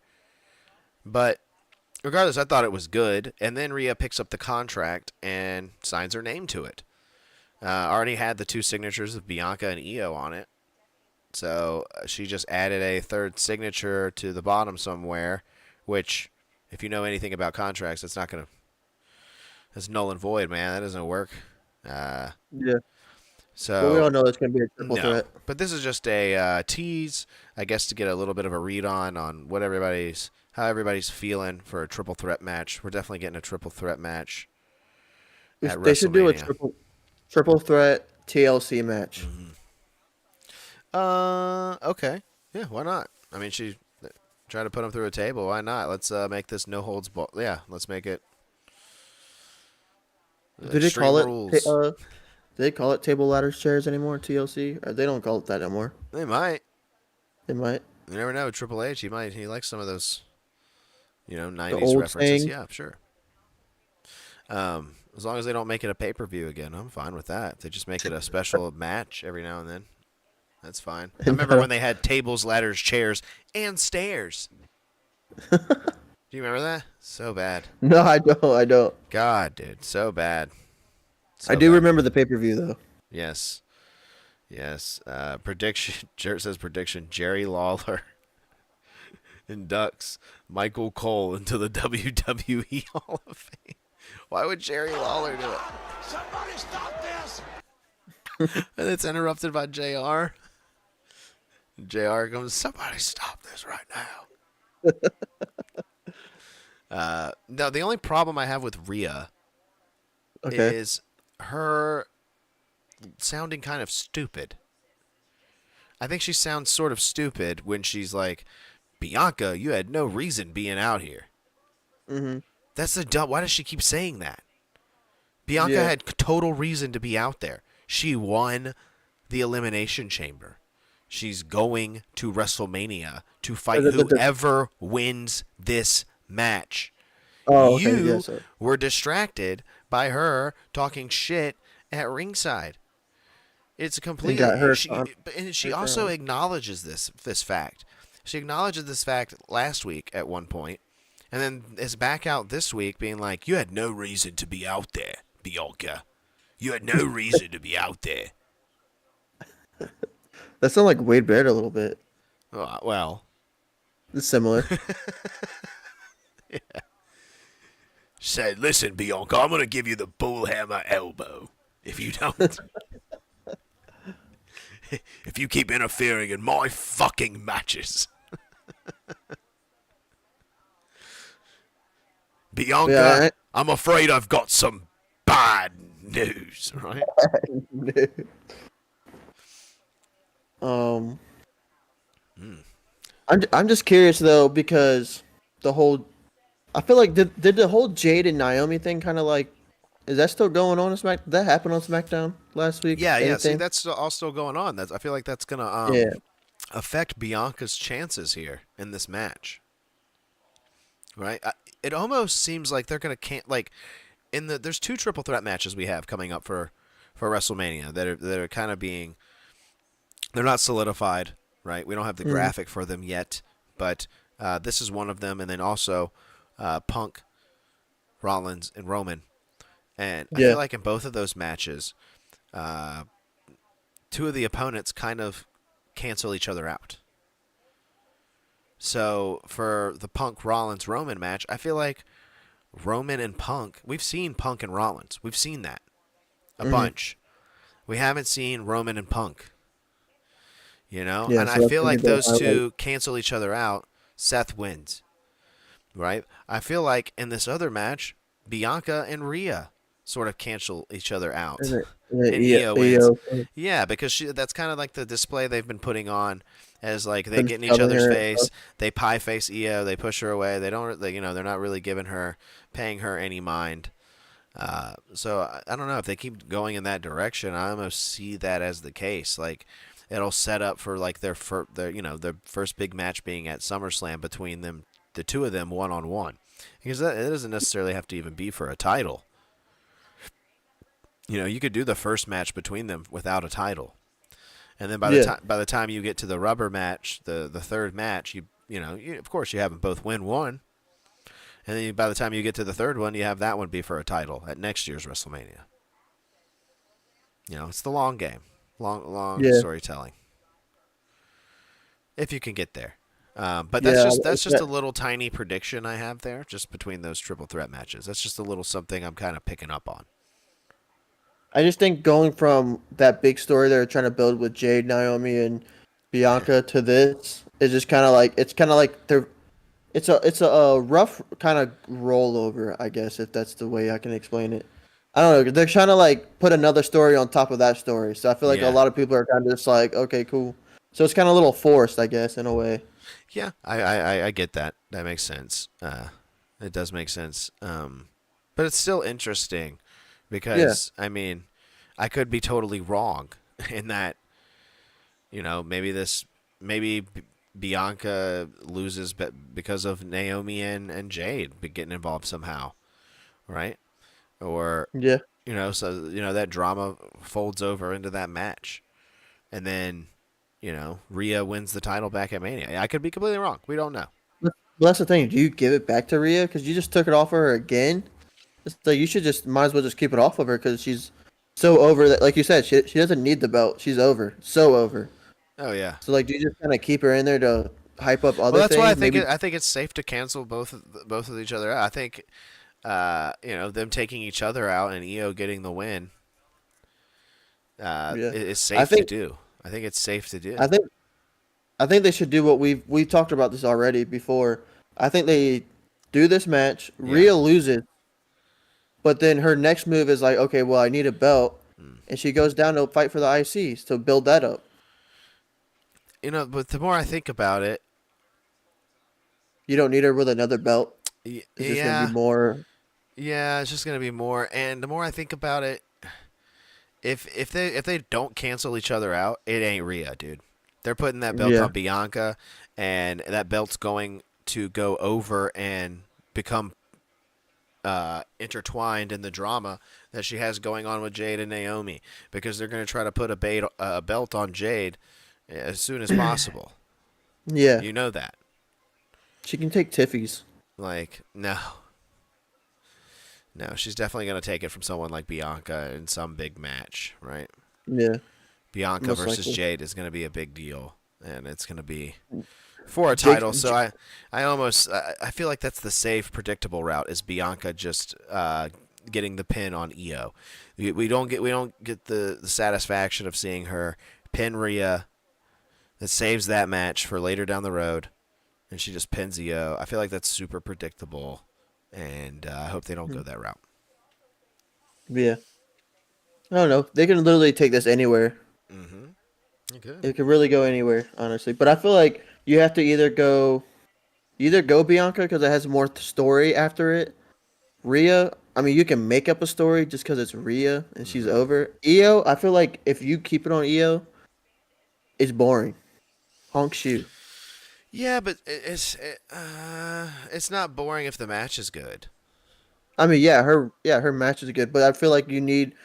But regardless, I thought it was good. And then Rhea picks up the contract and signs her name to it. Already had the two signatures of Bianca and Io on it. So she just added a third signature to the bottom somewhere, which, if you know anything about contracts, it's not going to That's null and void, man. That doesn't work. Yeah. So Well, we all know it's gonna be a triple no, threat. but this is just a tease, I guess, to get a little bit of a read on what how everybody's feeling for a triple threat match. We're definitely getting a triple threat match at They should do a WrestleMania. triple threat TLC match. Okay, yeah, why not? I mean, she tried to put him through a table. Why not? Let's make this no holds bar. Yeah, let's make it. Did they call it? Do they call it table ladders chairs anymore? TLC? Or they don't call it that anymore. They might. They might. You never know. Triple H, he might. He likes some of those, 90s old references. saying. Yeah, sure. As long as they don't make it a pay-per-view again, I'm fine with that. If they just make it a special match every now and then, that's fine. I remember when they had tables, ladders, chairs, and stairs. Do you remember that? So bad. No, I don't. God, dude, so bad. I do remember the pay-per-view though. Yes. Prediction. Jared says prediction. Jerry Lawler inducts Michael Cole into the WWE Hall of Fame. Why would Jerry Lawler do it? Somebody stop this! And it's interrupted by JR. JR goes, somebody stop this right now. No, the only problem I have with Rhea is her sounding kind of stupid. I think she sounds sort of stupid when she's like, Bianca, you had no reason being out here. Mm-hmm. That's the dumb. Why does she keep saying that? Bianca had total reason to be out there. She won the Elimination Chamber. She's going to WrestleMania to fight whoever wins this match. Oh, okay. You were distracted by her talking shit at ringside. It's completely. And she also acknowledges this fact. She acknowledged this fact last week at one point, and then is back out this week being like, "You had no reason to be out there, Bianca. You had no reason to be out there." That sounds like Wade Barrett a little bit. Well, it's similar. Yeah. Said, listen, Bianca, I'm going to give you the bullhammer elbow if you don't. If you keep interfering in my fucking matches. Bianca, I'm afraid I've got some bad news, right? I'm just curious though, because I feel like did the whole Jade and Naomi thing kind of like, is that still going on Did that happen on SmackDown last week? Yeah. See, that's all still going on. I feel like that's gonna affect Bianca's chances here in this match. Right? It almost seems like they're gonna there's 2 triple threat matches we have coming up for WrestleMania that are kind of being, they're not solidified, right? We don't have the graphic for them yet, but this is one of them, and then also Punk, Rollins, and Roman. And I feel like in both of those matches, 2 of the opponents kind of cancel each other out. So for the Punk, Rollins, Roman match, I feel like Roman and Punk, we've seen Punk and Rollins. We've seen that a bunch. We haven't seen Roman and Punk. And I feel like those 2 cancel each other out. Seth wins. Right? I feel like in this other match, Bianca and Rhea sort of cancel each other out. And Io wins. Yeah, because that's kind of like the display they've been putting on, as like they get in each other's face, they pie face Io, they push her away. They're not really paying her any mind. So I don't know if they keep going in that direction. I almost see that as the case. Like it'll set up for like their first big match being at SummerSlam between them, the 2 of them, 1-on-1. Because it doesn't necessarily have to even be for a title. You could do the first match between them without a title, and then by the time you get to the rubber match, the third match, you of course you have them both win one, and then by the time you get to the third one, you have that one be for a title at next year's WrestleMania. It's the long game, long storytelling. If you can get there, But that's just a little tiny prediction I have there, just between those triple threat matches. That's just a little something I'm kind of picking up on. I just think going from that big story they're trying to build with Jade, Naomi, and Bianca to this is just kind of like they're it's a rough kind of rollover, I guess, if that's the way I can explain it. I don't know. They're trying to like put another story on top of that story, so I feel like a lot of people are kind of just like, okay, cool. So it's kind of a little forced, I guess, in a way. Yeah, I get that. That makes sense. It does make sense. But it's still interesting because I mean, I could be totally wrong in that. Maybe Bianca loses because of Naomi and Jade getting involved somehow, right? Or that drama folds over into that match, and then Rhea wins the title back at Mania. I could be completely wrong. We don't know. Well, that's the thing. Do you give it back to Rhea because you just took it off of her again? It's like you should might as well just keep it off of her because she's so over that. Like you said, she doesn't need the belt. She's over, so over. Oh yeah. So like, do you just kind of keep her in there to hype up other Well, that's things? why I think it's safe to cancel both of each other out. I think them taking each other out and Io getting the win is safe to do. I think it's safe to do. I think they should do what we've talked about this already before. I think they do this match. Yeah. Rhea loses, but then her next move is like, okay, well, I need a belt, and she goes down to fight for the ICs to build that up. But the more I think about it, you don't need her with another belt. It's just gonna be more. Yeah, it's just gonna be more. And the more I think about it, if they don't cancel each other out, it ain't Rhea, dude. They're putting that belt on Bianca, and that belt's going to go over and become intertwined in the drama that she has going on with Jade and Naomi, because they're going to try to put a belt on Jade as soon as possible. Yeah. You know that. She can take Tiffy's. Like, no. No, she's definitely going to take it from someone like Bianca in some big match, right? Yeah. Bianca Most versus likely. Jade is going to be a big deal, and it's going to be for a title. So I feel like that's the safe, predictable route, is Bianca just getting the pin on Io. We don't get the satisfaction of seeing her pin Rhea. That saves that match for later down the road, and she just pins Io. I feel like that's super predictable, and I hope they don't go that route. Yeah. I don't know. They can literally take this anywhere. Mm-hmm. It could really go anywhere, honestly. But I feel like you have to either go Bianca because it has more story after it. Rhea, I mean, you can make up a story just because it's Rhea and she's over. Io, I feel like if you keep it on Io, it's boring. Honk shoe. Yeah, but it's not boring if the match is good. I mean, her match is good, but I feel like you need.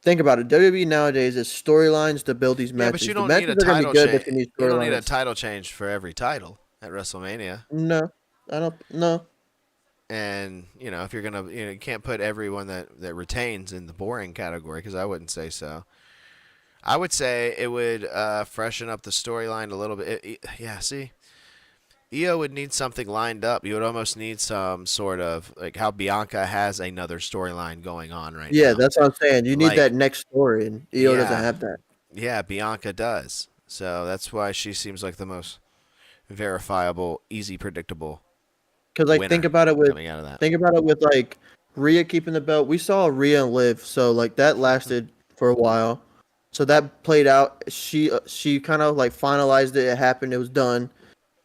Think about it. WWE nowadays is storylines to build these matches. Yeah, but you don't the need a matches are gonna title be good, change. but you need You don't need a storylines. title change for every title at WrestleMania. No, I don't. No. And if you're gonna, you can't put everyone that retains in the boring category, because I wouldn't say so. I would say it would freshen up the storyline a little bit. See, Io would need something lined up. You would almost need some sort of, like how Bianca has another storyline going on right now. Yeah, that's what I'm saying. You need that next story, and Io doesn't have that. Yeah, Bianca does. So that's why she seems like the most verifiable, easy, predictable. Because like think about it with like Rhea keeping the belt. We saw Rhea and Liv, so like that lasted for a while. So that played out. She kind of like finalized it. It happened. It was done.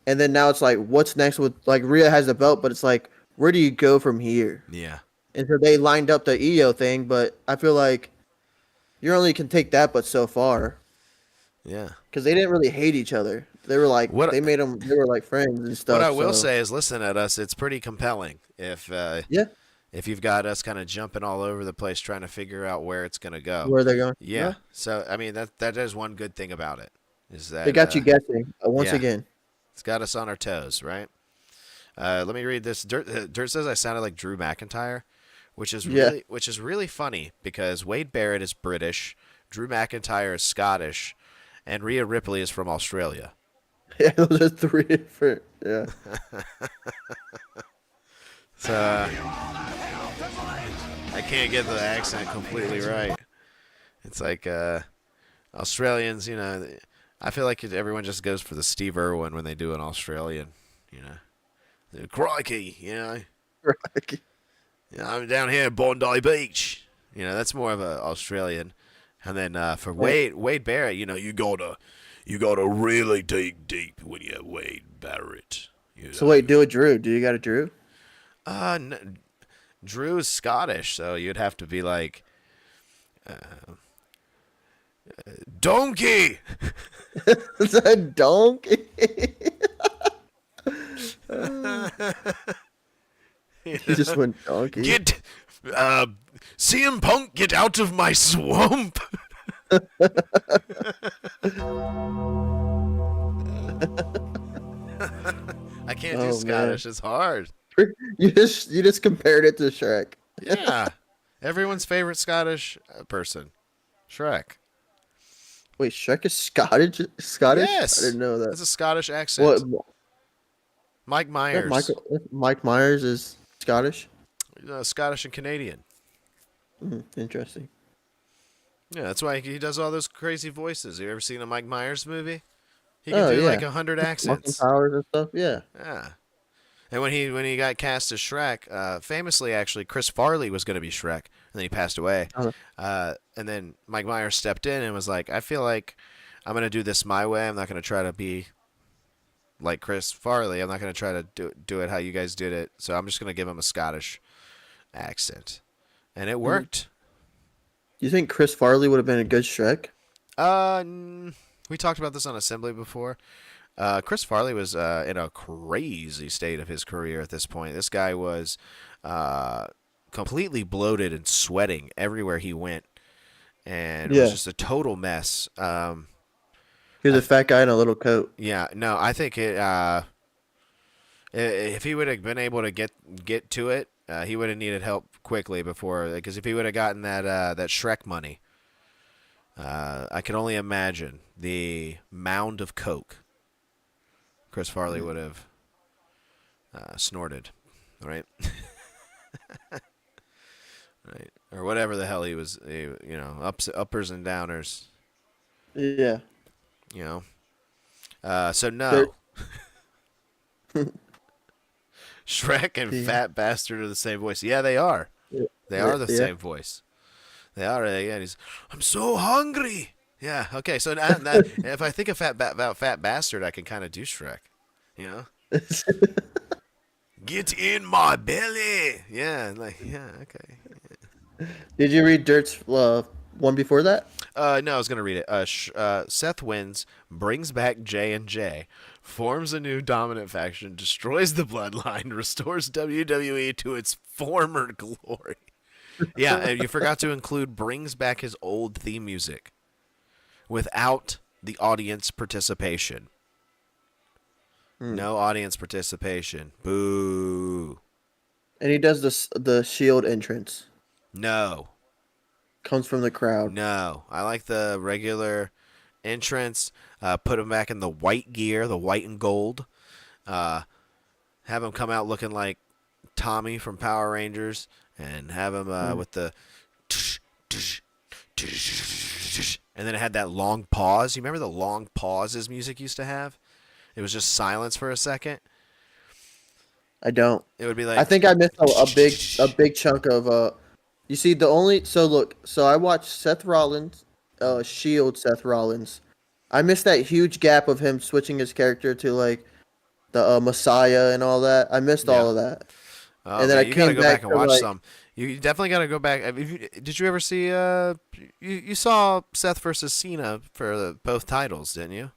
And then now it's like, what's next with like Rhea has the belt, but it's like, where do you go from here? Yeah. And so they lined up the Io thing, but I feel like you only can take that but so far. Yeah. Because they didn't really hate each other. They were like, they were like friends and stuff. What I will say is, listen at us. It's pretty compelling. If you've got us kind of jumping all over the place trying to figure out where it's going to go. Where they're going. Yeah. So, I mean, that is one good thing about it. Is that they got you guessing once again. It's got us on our toes, right? Let me read this. Dirt says I sounded like Drew McIntyre, which is really funny because Wade Barrett is British, Drew McIntyre is Scottish, and Rhea Ripley is from Australia. Yeah, those are three different. Yeah. So I can't get the accent completely right. It's like Australians, you know. I feel like everyone just goes for the Steve Irwin when they do an Australian, you know. Crikey, you know. Right. You know, I'm down here at Bondi Beach. You know, that's more of a Australian. And then for Wade Barrett, you know, you gotta really dig deep when you Wade Barrett. You know? So wait, do a Drew. Do you got a Drew? Drew is Scottish, so you'd have to be like, donkey. It's a donkey. He just went donkey. Get, CM Punk, get out of my swamp. I can't do Scottish. Man. It's hard. You just compared it to Shrek. Yeah, everyone's favorite Scottish person, Shrek. Wait, Shrek is Scottish? Yes, I didn't know that. It's a Scottish accent. What? Mike Myers. Mike Myers is Scottish. Scottish and Canadian. Interesting. Yeah, that's why he does all those crazy voices. You ever seen a Mike Myers movie? He can do like 100 accents. Powers and stuff. Yeah. Yeah. And when he got cast as Shrek, famously actually, Chris Farley was going to be Shrek, and then he passed away. And then Mike Myers stepped in and was like, I feel like I'm going to do this my way. I'm not going to try to be like Chris Farley. I'm not going to try to do it how you guys did it. So I'm just going to give him a Scottish accent. And it worked. You think Chris Farley would have been a good Shrek? We talked about this on Assembly before. Chris Farley was in a crazy state of his career at this point. This guy was completely bloated and sweating everywhere he went. And it was just a total mess. He was a fat guy in a little coat. Yeah, no, I think if he would have been able to get to it, he would have needed help quickly before, because if he would have gotten that Shrek money, I can only imagine the mound of coke Chris Farley would have snorted, right? Right, or whatever the hell he was, uppers and downers. Yeah. So no. Shrek and Fat Bastard are the same voice. Yeah, they are. Yeah. They are the same voice. They are. Yeah, he's, I'm so hungry. Yeah. Okay. So now, if I think of about Fat Bastard, I can kind of do Shrek. Get in my belly. Yeah. Okay. Yeah. Did you read Dirt's one before that? No, I was gonna read it. Seth wins, brings back J&J, forms a new dominant faction, destroys the bloodline, restores WWE to its former glory. Yeah, and you forgot to include brings back his old theme music without the audience participation. No audience participation. Boo. And he does the Shield entrance. No. Comes from the crowd. No. I like the regular entrance. Put him back in the white gear, the white and gold. Have him come out looking like Tommy from Power Rangers, and have him with the and then it had that long pause. You remember the long pauses music used to have? It was just silence for a second. I don't. It would be like, I think I missed a big chunk of you see so I watched Seth Rollins, Shield Seth Rollins. I missed that huge gap of him switching his character to like the Messiah and all that. I missed all of that. Oh, and then you gotta go back and watch some. You definitely gotta go back. Did you ever see? You saw Seth versus Cena for both titles, didn't you?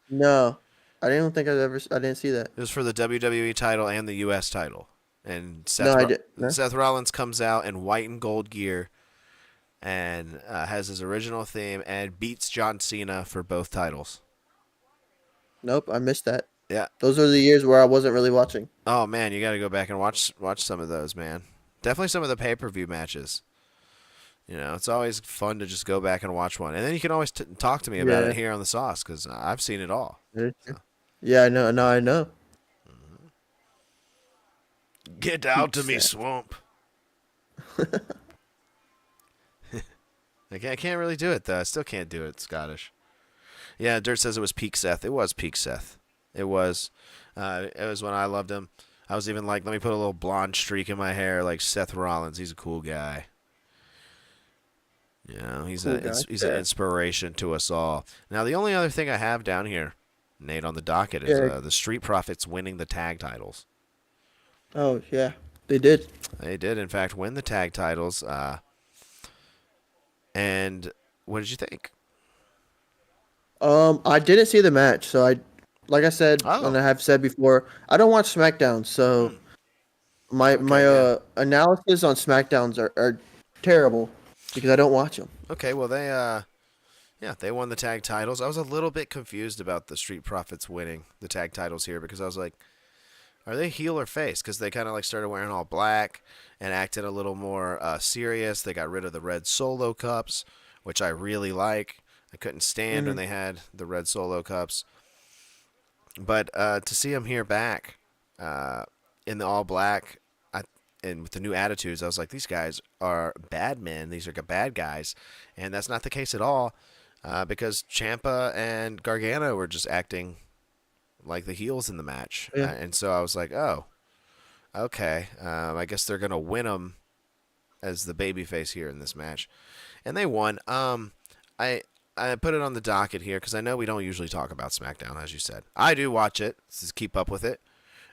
No, I didn't see that. It was for the WWE title and the U.S. title. And Seth Rollins comes out in white and gold gear, and has his original theme and beats John Cena for both titles. Nope, I missed that. Yeah, those are the years where I wasn't really watching. Oh man, you got to go back and watch some of those, man. Definitely some of the pay-per-view matches. It's always fun to just go back and watch one, and then you can always talk to me about it here on the Sauce because I've seen it all. So. Yeah, I know. No, I know. Get out to me, swamp. I can't really do it though. I still can't do it Scottish. Yeah, Dirt says it was peak Seth. It was peak Seth. It was. It was when I loved him. I was even like, let me put a little blonde streak in my hair, like Seth Rollins. He's a cool guy. He's cool he's an inspiration to us all. Now, the only other thing I have down here, Nate, on the docket is the Street Profits winning the tag titles. Oh yeah, they did. They did, in fact, win the tag titles. And what did you think? I didn't see the match, so like I said, and I have said before, I don't watch SmackDown, so my analysis on SmackDowns are terrible because I don't watch them. Okay, well they won the tag titles. I was a little bit confused about the Street Profits winning the tag titles here because I was like, are they heel or face? Because they kind of like started wearing all black and acted a little more serious. They got rid of the red Solo cups, which I really like. I couldn't stand when they had the red Solo cups. But to see them here back in the all black and with the new attitudes, I was like, these guys are bad men. These are bad guys. And that's not the case at all because Ciampa and Gargano were just acting like the heels in the match. Yeah. And so I was like, oh, okay. I guess they're going to win them as the babyface here in this match. And they won. I put it on the docket here because I know we don't usually talk about SmackDown, as you said. I do watch it. Just keep up with it.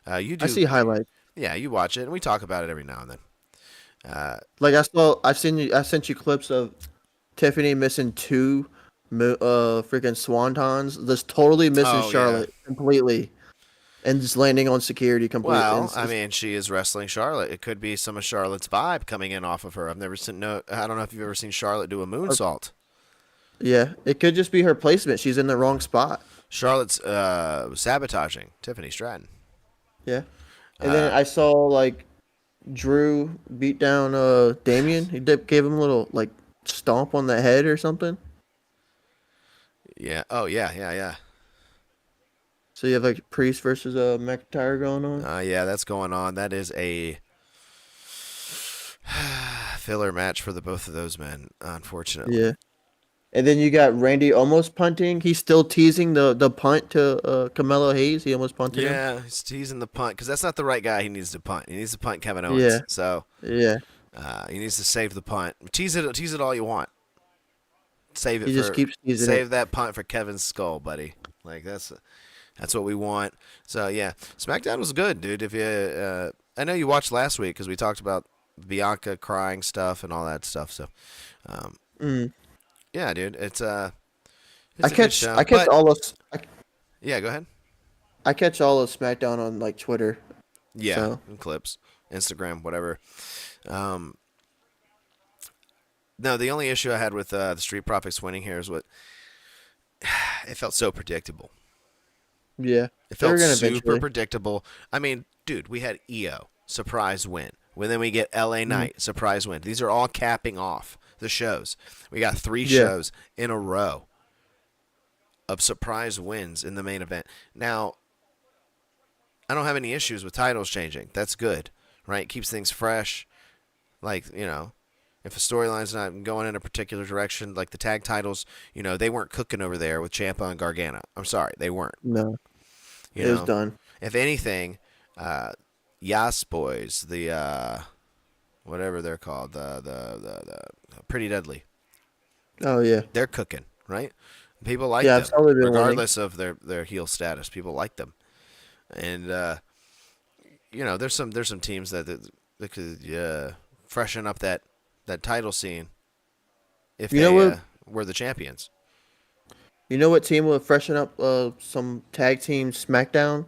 You do. I see highlights. Yeah, you watch it, and we talk about it every now and then. Like I sent you clips of Tiffany missing 2 freaking swantons, just totally missing Charlotte completely, and just landing on security completely. Well, I mean, she is wrestling Charlotte. It could be some of Charlotte's vibe coming in off of her. I don't know if you've ever seen Charlotte do a moonsault. Yeah, it could just be her placement. She's in the wrong spot. Charlotte's sabotaging Tiffany Stratton. Yeah, and then I saw like Drew beat down Damien. He gave him a little like stomp on the head or something. Yeah. Oh yeah. So you have like Priest versus McIntyre going on. Yeah, that's going on. That is a filler match for the both of those men, unfortunately. Yeah. And then you got Randy almost punting. He's still teasing the punt to Carmelo Hayes. He almost punted him. Yeah, he's teasing the punt because that's not the right guy he needs to punt. He needs to punt Kevin Owens. Yeah. So yeah, he needs to save the punt. Tease it all you want. Save it. Just keeps teasing save that punt for Kevin's skull, buddy. Like that's what we want. So yeah, SmackDown was good, dude. If you, I know you watched last week because we talked about Bianca crying stuff and all that stuff. So. Yeah, dude, it's a good show. Yeah, go ahead. I catch all of SmackDown on like Twitter. Yeah, and clips, Instagram, whatever. No, the only issue I had with the Street Profits winning here is it felt so predictable. Yeah, it felt super predictable. I mean, dude, we had EO surprise win. Then we get LA Knight surprise win. These are all capping off the shows. We got 3 shows in a row of surprise wins in the main event. Now, I don't have any issues with titles changing. That's good, right? Keeps things fresh. Like, if a storyline's not going in a particular direction, like the tag titles, they weren't cooking over there with Ciampa and Gargano. I'm sorry, they weren't. No, it was done. If anything, Yas Boys, the whatever they're called, the Pretty Deadly. Oh yeah, they're cooking, right? People like them, regardless of their heel status. People like them, and there's some teams that could freshen up that title scene if they were the champions. You know what team will freshen up some tag team SmackDown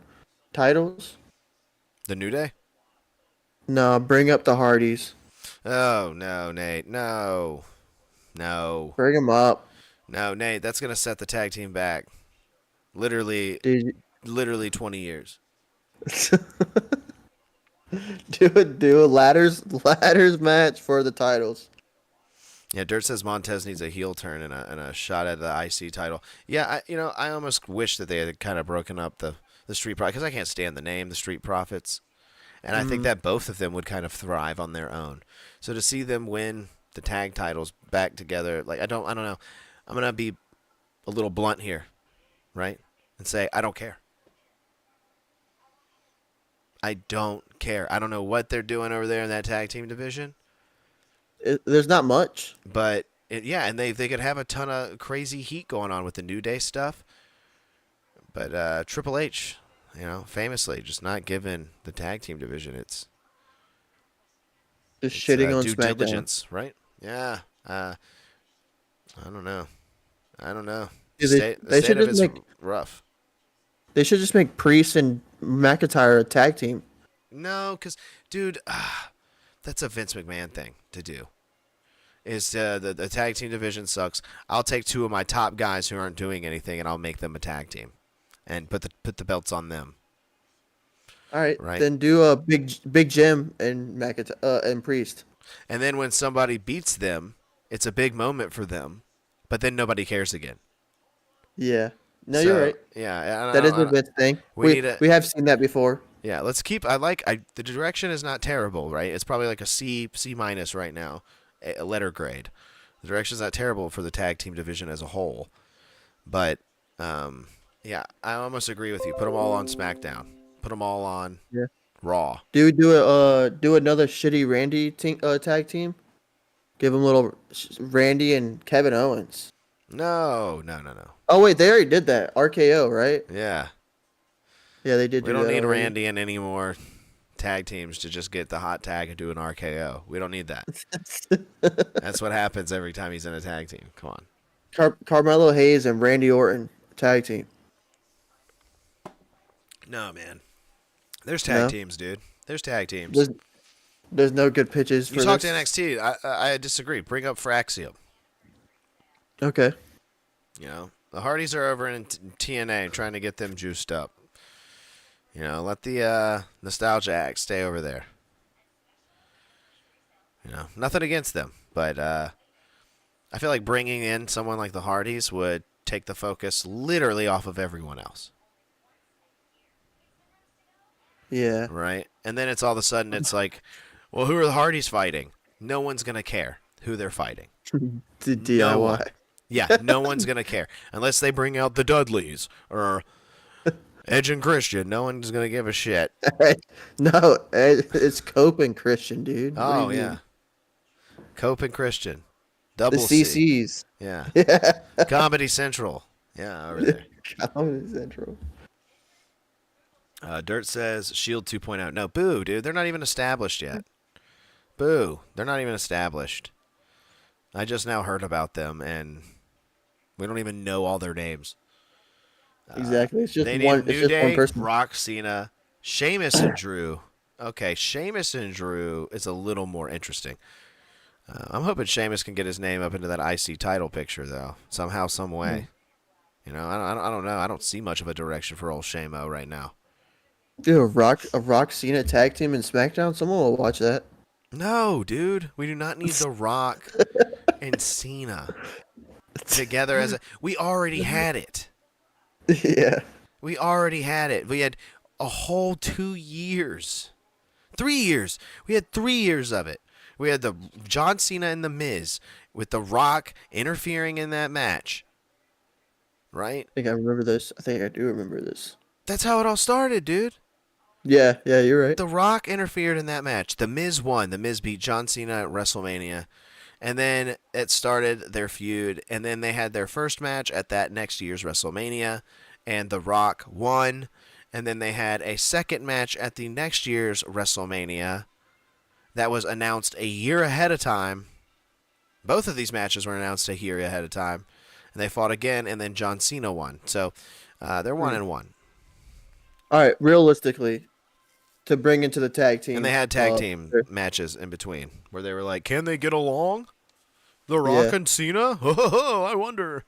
titles? The New Day? No, bring up the Hardys. Oh, no, Nate. No. Bring them up. No, Nate, that's going to set the tag team back. Literally 20 years. do a ladders match for the titles. Yeah, Dirt says Montez needs a heel turn and a shot at the IC title. Yeah, I almost wish that they had kind of broken up the Street Profits, because I can't stand the name, the Street Profits. And I think that both of them would kind of thrive on their own. So to see them win the tag titles back together, like I don't know. I'm going to be a little blunt here, right? And say I don't care. I don't care. I don't know what they're doing over there in that tag team division. There's not much. But and they could have a ton of crazy heat going on with the New Day stuff. But Triple H, famously just not giving the tag team division it's shitting on due SmackDown. diligence, right? Yeah. I don't know. They should just make rough. They should just make Priest and McIntyre a tag team. No, because, dude, that's a Vince McMahon thing to do. Is the tag team division sucks. I'll take two of my top guys who aren't doing anything, and I'll make them a tag team, and put the belts on them. All right. Then do a big Jim and McIntyre and Priest. And then when somebody beats them, it's a big moment for them, but then nobody cares again. Yeah. No, you're right. Yeah, that is a good thing. We have seen that before. Yeah, let's keep. The direction is not terrible, right? It's probably like a C minus right now, a letter grade. The direction is not terrible for the tag team division as a whole, but I almost agree with you. Put them all on SmackDown. Put them all on Raw. Do another shitty Randy tag team? Give them little Randy and Kevin Owens. No. Oh wait, they already did that. RKO, right? Yeah. Yeah, they did. We don't need Randy and any more tag teams to just get the hot tag and do an RKO. We don't need that. That's what happens every time he's in a tag team. Come on. Carmelo Hayes and Randy Orton tag team. No, man. There's tag teams, dude. There's tag teams. There's no good pitches. You talk to NXT. I disagree. Bring up Fraxium. Okay. The Hardys are over in TNA trying to get them juiced up. Let the Nostalgia Act stay over there. Nothing against them, but I feel like bringing in someone like the Hardys would take the focus literally off of everyone else. Yeah. Right? And then it's all of a sudden it's like, well, who are the Hardys fighting? No one's going to care who they're fighting. The DIY. Yeah, no one's going to care. Unless they bring out the Dudleys or Edge and Christian. No one's going to give a shit. No, it's Cope and Christian, dude. Oh, yeah. Cope and Christian. Double the CCs. Yeah. Yeah. Comedy Central. Yeah, over there. Comedy Central. Dirt says Shield 2.0. No, boo, dude. They're not even established yet. Boo. They're not even established. I just now heard about them, and we don't even know all their names. Exactly. It's just they one. New It's just Day, one person. Rock, Cena, Sheamus, and Drew. Okay, Sheamus and Drew is a little more interesting. I'm hoping Sheamus can get his name up into that IC title picture, though, somehow, some way. I don't know. I don't see much of a direction for old Shamo right now. Dude, a Rock Cena tag team in SmackDown. Someone will watch that. No, dude. We do not need The Rock and Cena together as a... We already had it. Yeah. We already had it. We had a whole 2 years. 3 years. We had 3 years of it. We had the John Cena and The Miz with The Rock interfering in that match. Right? I think I remember this. I think I do remember this. That's how it all started, dude. Yeah, you're right. The Rock interfered in that match. The Miz won. The Miz beat John Cena at WrestleMania. And then it started their feud. And then they had their first match at that next year's WrestleMania. And The Rock won. And then they had a second match at the next year's WrestleMania that was announced a year ahead of time. Both of these matches were announced a year ahead of time. And they fought again, and then John Cena won. So they're 1-1. All right, realistically, to bring into the tag team. And they had tag team matches in between where they were like, can they get along? The Rock and Cena? Oh, I wonder.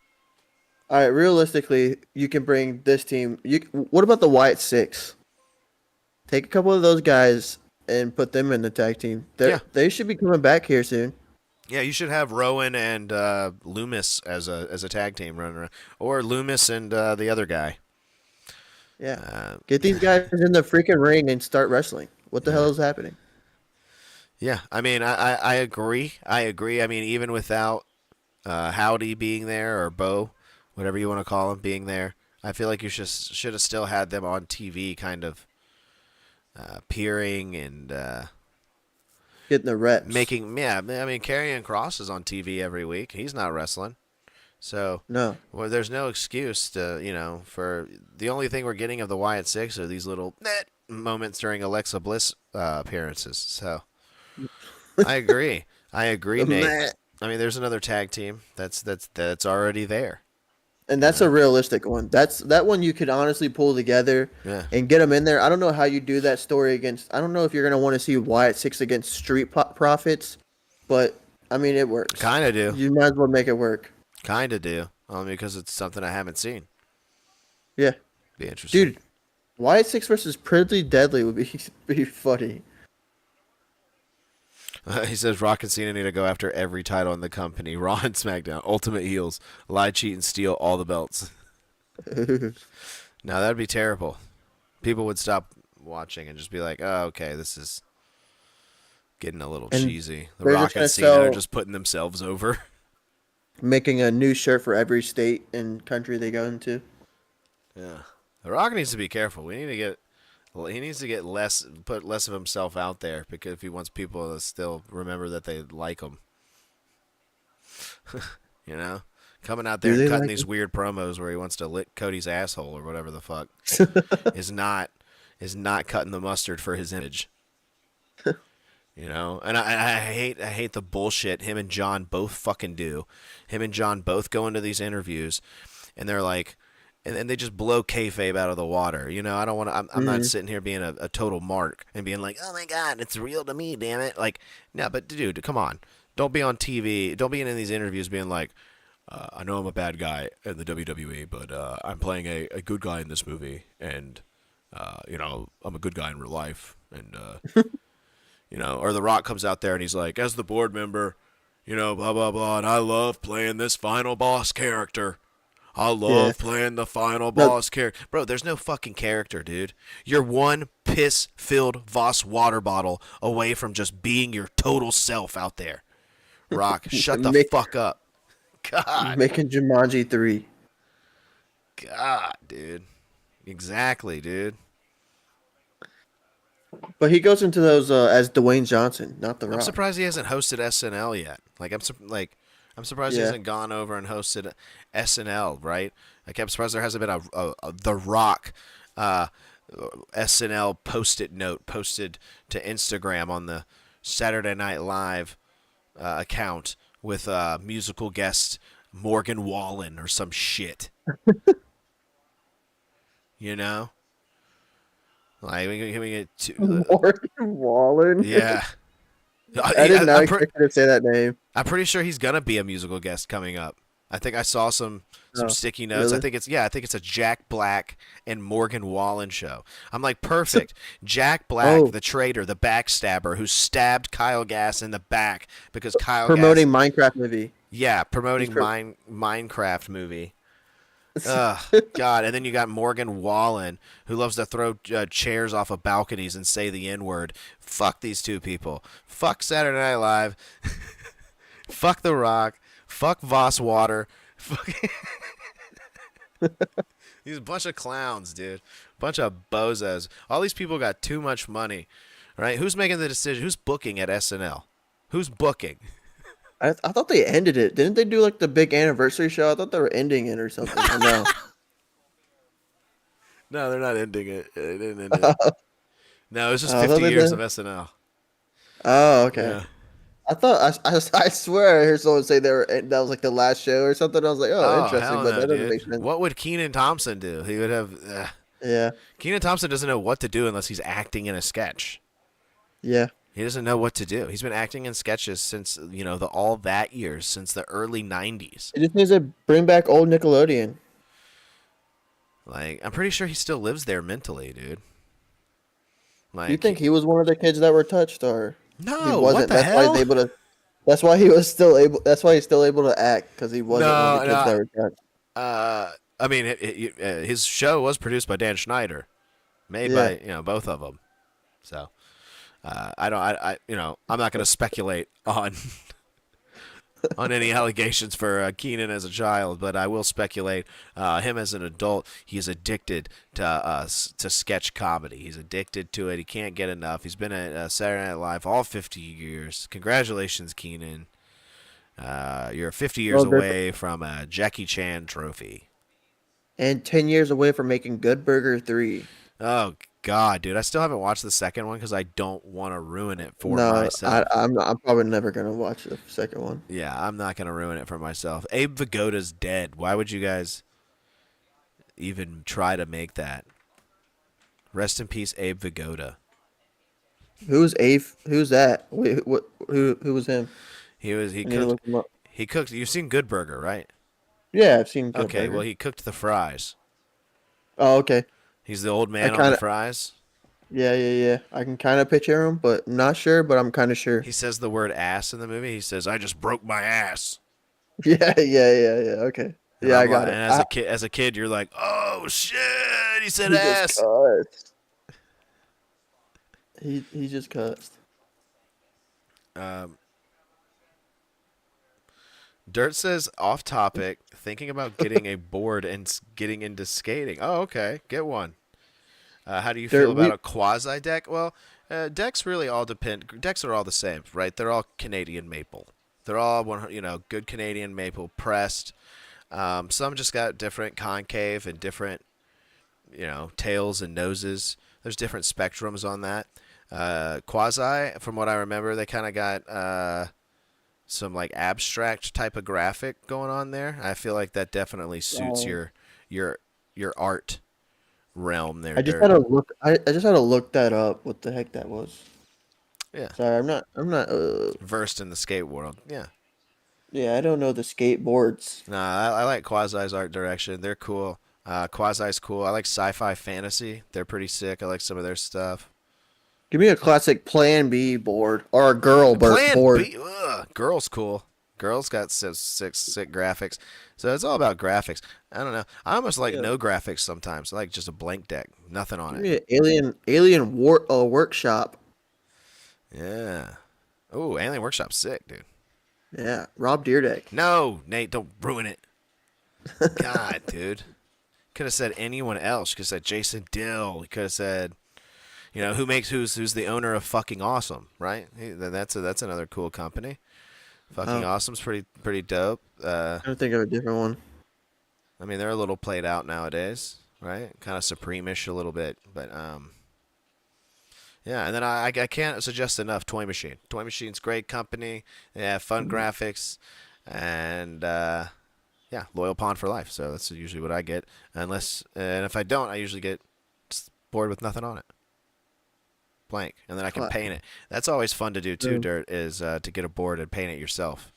All right, realistically, you can bring this team. What about the Wyatt Six? Take a couple of those guys and put them in the tag team. They should be coming back here soon. Yeah, you should have Rowan and Loomis as a tag team running around, or Loomis and the other guy. Yeah. Get these guys in the freaking ring and start wrestling. What the hell is happening? Yeah, I mean, I agree. I agree. I mean, even without Howdy being there or Bo, whatever you want to call him, being there, I feel like you should have still had them on TV, kind of appearing and getting the reps. Making, yeah. I mean, Karrion Kross is on TV every week. He's not wrestling. So no, well, there's no excuse to, for the only thing we're getting of the Wyatt Six are these little moments during Alexa Bliss appearances. So I agree. Nate. I mean, there's another tag team that's already there, and that's a realistic one. That one you could honestly pull together and get them in there. I don't know how you do that story against. I don't know if you're gonna want to see Wyatt Six against Street Profits, but I mean it works. Kind of do. You might as well make it work. Kind of do. Because it's something I haven't seen. Yeah. Be interesting. Dude, Wyatt Six versus Pretty Deadly would be funny. He says Rock and Cena need to go after every title in the company. Raw and SmackDown. Ultimate heels. Lie, cheat, and steal all the belts. No, that'd be terrible. People would stop watching and just be like, oh, okay, this is getting a little cheesy. The Rock and Cena are just putting themselves over. Making a new shirt for every state and country they go into. Yeah, The Rock needs to be careful. He needs to put less of himself out there, because if he wants people to still remember that they like him, coming out there and cutting these weird promos where he wants to lick Cody's asshole or whatever the fuck is not cutting the mustard for his image. And I hate the bullshit him and John both fucking do. Him and John both go into these interviews, and they're like, and they just blow kayfabe out of the water. I don't want to. I'm not sitting here being a total mark and being like, oh my god, it's real to me, damn it. Like, no, but dude, come on, don't be on TV. Don't be in these interviews being like, I know I'm a bad guy in the WWE, but I'm playing a good guy in this movie, and I'm a good guy in real life, and. Or The Rock comes out there and he's like, as the board member, blah, blah, blah, and I love playing this final boss character. I love playing the final boss character. Bro, there's no fucking character, dude. You're one piss-filled Voss water bottle away from just being your total self out there. Rock, shut the fuck up. God. Making Jumanji 3. God, dude. Exactly, dude. But he goes into those as Dwayne Johnson, not The Rock. I'm surprised he hasn't hosted SNL yet. I'm surprised he hasn't gone over and hosted SNL, right? I'm surprised there hasn't been a The Rock SNL post-it note posted to Instagram on the Saturday Night Live account with musical guest Morgan Wallen or some shit. Like, we get Morgan Wallen. Yeah. I did not expect you to say that name. I'm pretty sure he's gonna be a musical guest coming up. I think I saw some sticky notes. Really? I think it's a Jack Black and Morgan Wallen show. I'm like, perfect. Jack Black, the traitor, the backstabber who stabbed Kyle Gass in the back because promoting Minecraft movie. Yeah, promoting Minecraft movie. God, and then you got Morgan Wallen, who loves to throw chairs off of balconies and say the N-word. Fuck these two people. Fuck Saturday Night Live. Fuck The Rock. Fuck Voss Water. Fuck He's a bunch of clowns, dude. Bunch of bozos. All these people got too much money. Right? Who's making the decision? Who's booking at SNL? Who's booking? I thought they ended it. Didn't they do like the big anniversary show? I thought they were ending it or something. No. No, they're not ending it. They didn't end it. No, it was just 50 years of SNL. Oh, okay. Yeah. I thought I swear I heard someone say that was like the last show or something. I was like, interesting, but that doesn't make sense. What would Kenan Thompson do? He would have. Yeah. Kenan Thompson doesn't know what to do unless he's acting in a sketch. Yeah. He doesn't know what to do. He's been acting in sketches since, the All That years, since the early 90s. He just needs to bring back old Nickelodeon. Like, I'm pretty sure he still lives there mentally, dude. Like, you think he was one of the kids that were touched, or no? he wasn't? What the That's hell? why he's able to. That's why he was still able. That's why he's still able to act because he wasn't one of the kids that were cut. I mean, his show was produced by Dan Schneider, made by both of them. So I'm not going to speculate on on any allegations for Keenan as a child, but I will speculate him as an adult. He's addicted to sketch comedy. He's addicted to it. He can't get enough. He's been at Saturday Night Live all 50 years. Congratulations, Keenan. You're 50 years away from a Jackie Chan trophy. And 10 years away from making Good Burger 3. Oh, God, dude. I still haven't watched the second one because I don't want to ruin it for myself. I'm probably never going to watch the second one. Yeah, I'm not going to ruin it for myself. Abe Vigoda's dead. Why would you guys even try to make that? Rest in peace, Abe Vigoda. Who's Abe? Who's that? Wait, who was him? He cooked. You've seen Good Burger, right? Yeah, I've seen Good Okay, Burger. well, he cooked the fries. Oh, okay. He's the old man on the fries. Yeah. I can kind of picture him, but I'm not sure, but I'm kind of sure. He says the word ass in the movie. He says, "I just broke my ass." Yeah. Okay. And I got it. And as a kid, you're like, "Oh shit!" He said he ass. Just cussed. He just cussed. Dirt says, off topic, thinking about getting a board and getting into skating. Oh, okay. Get one. How do you feel about a quasi deck? Well, decks really all depend. Decks are all the same, right? They're all Canadian maple. They're all good Canadian maple pressed. Some just got different concave and different, tails and noses. There's different spectrums on that. Quasi, from what I remember, they kind of got some like abstract type of graphic going on there. I feel like that definitely suits your art realm there. I just had to look. I just had to look that up. What the heck that was? Yeah. Sorry, I'm not versed in the skate world. Yeah. Yeah, I don't know the skateboards. Nah, I like Quasi's art direction. They're cool. Quasi's cool. I like Sci-Fi Fantasy. They're pretty sick. I like some of their stuff. Give me a classic Plan B board or a girl board. B? Girl's cool. Girl's got sick graphics. So it's all about graphics. I don't know. I almost like no graphics sometimes. I like just a blank deck. Nothing on it. Alien Workshop. Yeah. Oh, Alien Workshop's sick, dude. Yeah. Rob Deerdeck. No, Nate, don't ruin it. God, dude. Could have said anyone else. Could have said Jason Dill. He could have said, who's the owner of Fucking Awesome, right? That's another cool company. Fucking Awesome's pretty dope. I don't think of a different one. I mean, they're a little played out nowadays, right? Kind of Supreme-ish a little bit, but yeah. And then I can't suggest enough Toy Machine. Toy Machine's great company. They have fun graphics, and loyal pawn for life. So that's usually what I get. And if I don't, I usually get bored with nothing on it. Blank, and then I can paint it. That's always fun to do too. Dirt is to get a board and paint it yourself.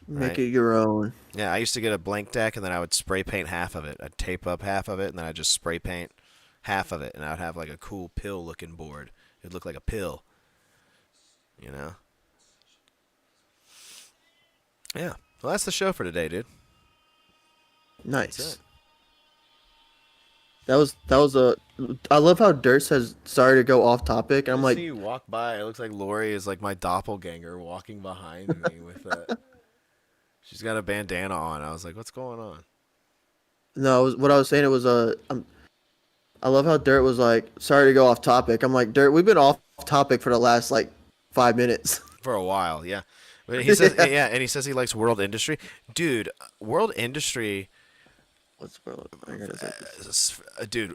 Make it your own. Yeah, I used to get a blank deck, and then I would spray paint half of it. I'd tape up half of it, and then I'd just spray paint half of it, and I'd have like a cool pill-looking board. It'd look like a pill, Yeah. Well, that's the show for today, dude. Nice. That was a. I love how Dirt says sorry to go off topic. I'm like, see you walk by. It looks like Lori is like my doppelganger walking behind me with a. She's got a bandana on. I was like, what's going on? No, what I was saying. It was I love how Dirt was like sorry to go off topic. I'm like, Dirt, we've been off topic for the last like 5 minutes. For a while, yeah. But he says, and he says he likes World Industry, dude. World Industry. What's World? I gotta say this. Dude,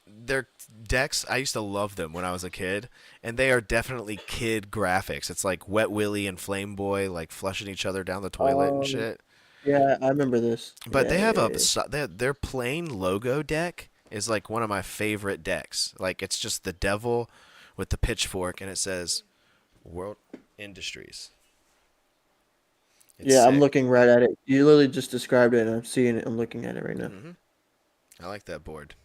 their decks, I used to love them when I was a kid, and they are definitely kid graphics. It's like Wet Willy and Flame Boy like flushing each other down the toilet and shit. Yeah, I remember this. But they have their plain logo deck is like one of my favorite decks. Like it's just the devil with the pitchfork, and it says World Industries. It's sick. I'm looking right at it. You literally just described it, and I'm seeing it. I'm looking at it right now. Mm-hmm. I like that board.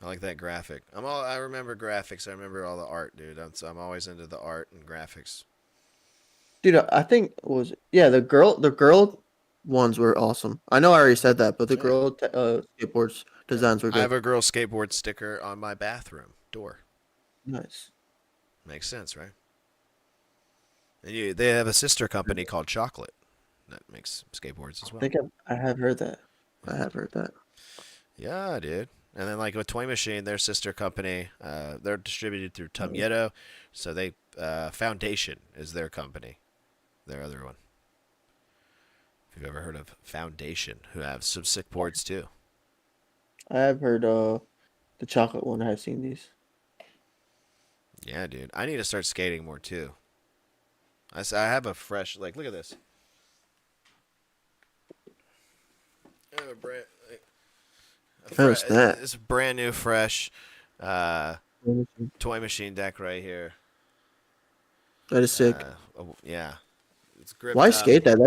I like that graphic. I remember graphics. I remember all the art, dude. I'm always into the art and graphics. Dude, I think the girl ones were awesome. I know I already said that, but the girl skateboards designs were I have good. a girl skateboard sticker on my bathroom door. Nice. Makes sense, right? And they have a sister company called Chocolate that makes skateboards as well. I think I have heard that. I have heard that. Yeah, dude. And then like with Toy Machine, their sister company, they're distributed through Tumyeto, so they Foundation is their company, their other one. If you've ever heard of Foundation, who have some sick boards too. I have heard the chocolate one. I have seen these. Yeah, dude. I need to start skating more too. I have a fresh look at this. I have a brand. It's a brand new, fresh Toy Machine deck right here. That is sick. Yeah, it's gripped Why up. skate that?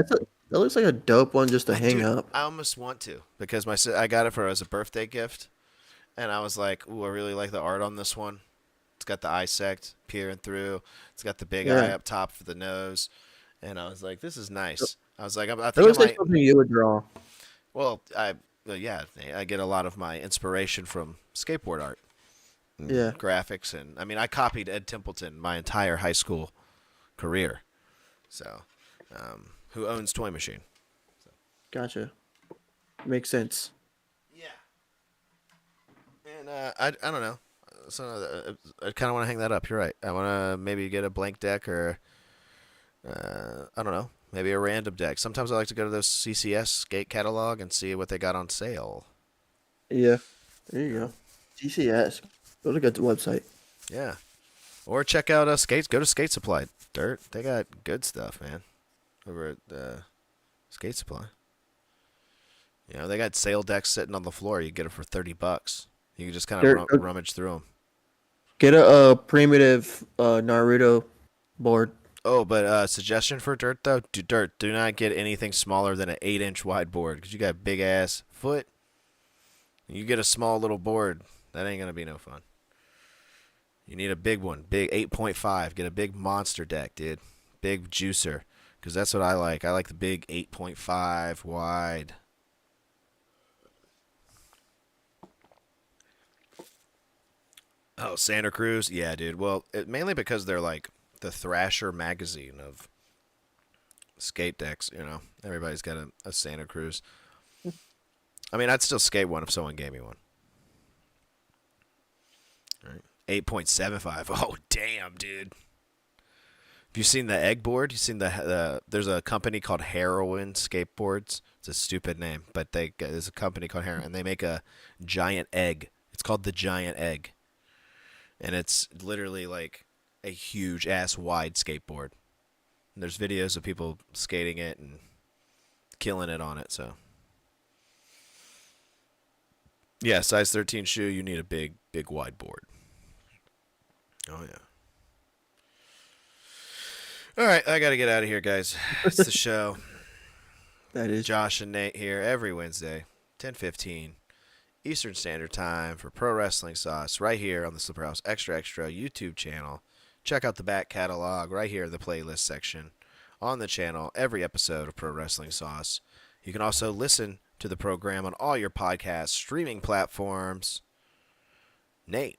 That looks like a dope one just to hang up. I almost want to because I got it as a birthday gift, and I was like, ooh, I really like the art on this one. It's got the eye sect peering through. It's got the big eye up top for the nose, and I was like, this is nice. I was like, I think that looks like something you would draw. Well, I get a lot of my inspiration from skateboard art, graphics, and I mean, I copied Ed Templeton my entire high school career. So, who owns Toy Machine? So. Gotcha. Makes sense. Yeah. And I don't know. So I kind of want to hang that up. You're right. I want to maybe get a blank deck or I don't know. Maybe a random deck. Sometimes I like to go to those CCS skate catalog and see what they got on sale. Yeah. There you go. CCS. Go to a good website. Yeah. Or check out Skates. Go to Skate Supply. Dirt. They got good stuff, man. Over at Skate Supply. You know, they got sale decks sitting on the floor. You get it for $30. You can just kind of rummage through them. Get a primitive Naruto board. Oh, but suggestion for Dirt, though. Do not get anything smaller than an 8-inch wide board because you got a big-ass foot. You get a small little board, that ain't going to be no fun. You need a big one, big 8.5. Get a big monster deck, dude. Big juicer because that's what I like. I like the big 8.5 wide. Oh, Santa Cruz? Yeah, dude. Well, mainly because they're like the Thrasher magazine of skate decks, you know. Everybody's got a Santa Cruz. I mean, I'd still skate one if someone gave me one. All right. 8.75. Oh, damn, dude. Have you seen the egg board? You seen there's a company called Heroin Skateboards. It's a stupid name, but there's a company called Heroin, and they make a giant egg. It's called the Giant Egg. And it's literally like a huge ass wide skateboard. And there's videos of people skating it and killing it on it, so. Yeah, size 13 shoe, you need a big wide board. Oh yeah. All right, I got to get out of here, guys. It's the show. That is Josh and Nate here every Wednesday, 10:15 Eastern Standard Time for Pro Wrestling Sauce right here on the Slipper House Extra YouTube channel. Check out the back catalog right here in the playlist section on the channel. Every episode of Pro Wrestling Sauce. You can also listen to the program on all your podcast streaming platforms. Nate,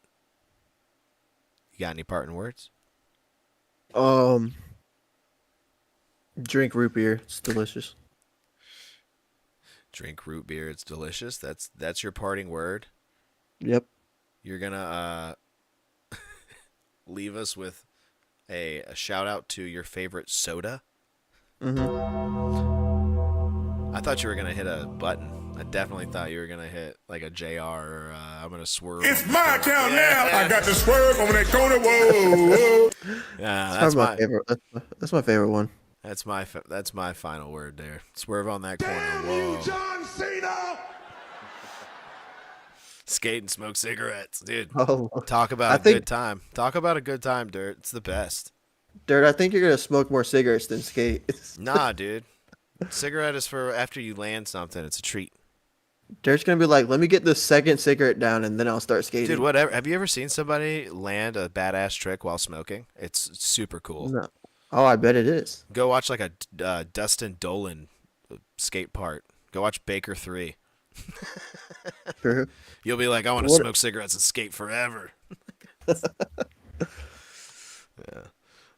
you got any parting words? Drink root beer. It's delicious. Drink root beer. It's delicious. That's your parting word. Yep. You're gonna leave us with a shout out to your favorite soda. I thought you were gonna hit a button. I definitely thought you were gonna hit like a JR or I'm gonna swerve. It's my account now. I got to swerve on that corner. Whoa. Yeah, that's my favorite. That's my favorite one. That's my final word there. Swerve on that corner. Whoa. John Cena. Skate and smoke cigarettes, dude. Oh, Talk about good time. Talk about a good time, Dirt. It's the best. Dirt, I think you're gonna smoke more cigarettes than skate. Nah, dude. Cigarette is for after you land something. It's a treat. Dirt's gonna be like, let me get the second cigarette down and then I'll start skating. Dude, whatever. Have you ever seen somebody land a badass trick while smoking? It's super cool. No. Oh, I bet it is. Go watch like a Dustin Dolan skate park. Go watch Baker 3. True. You'll be like, I want to What? smoke cigarettes and skate forever. Yeah,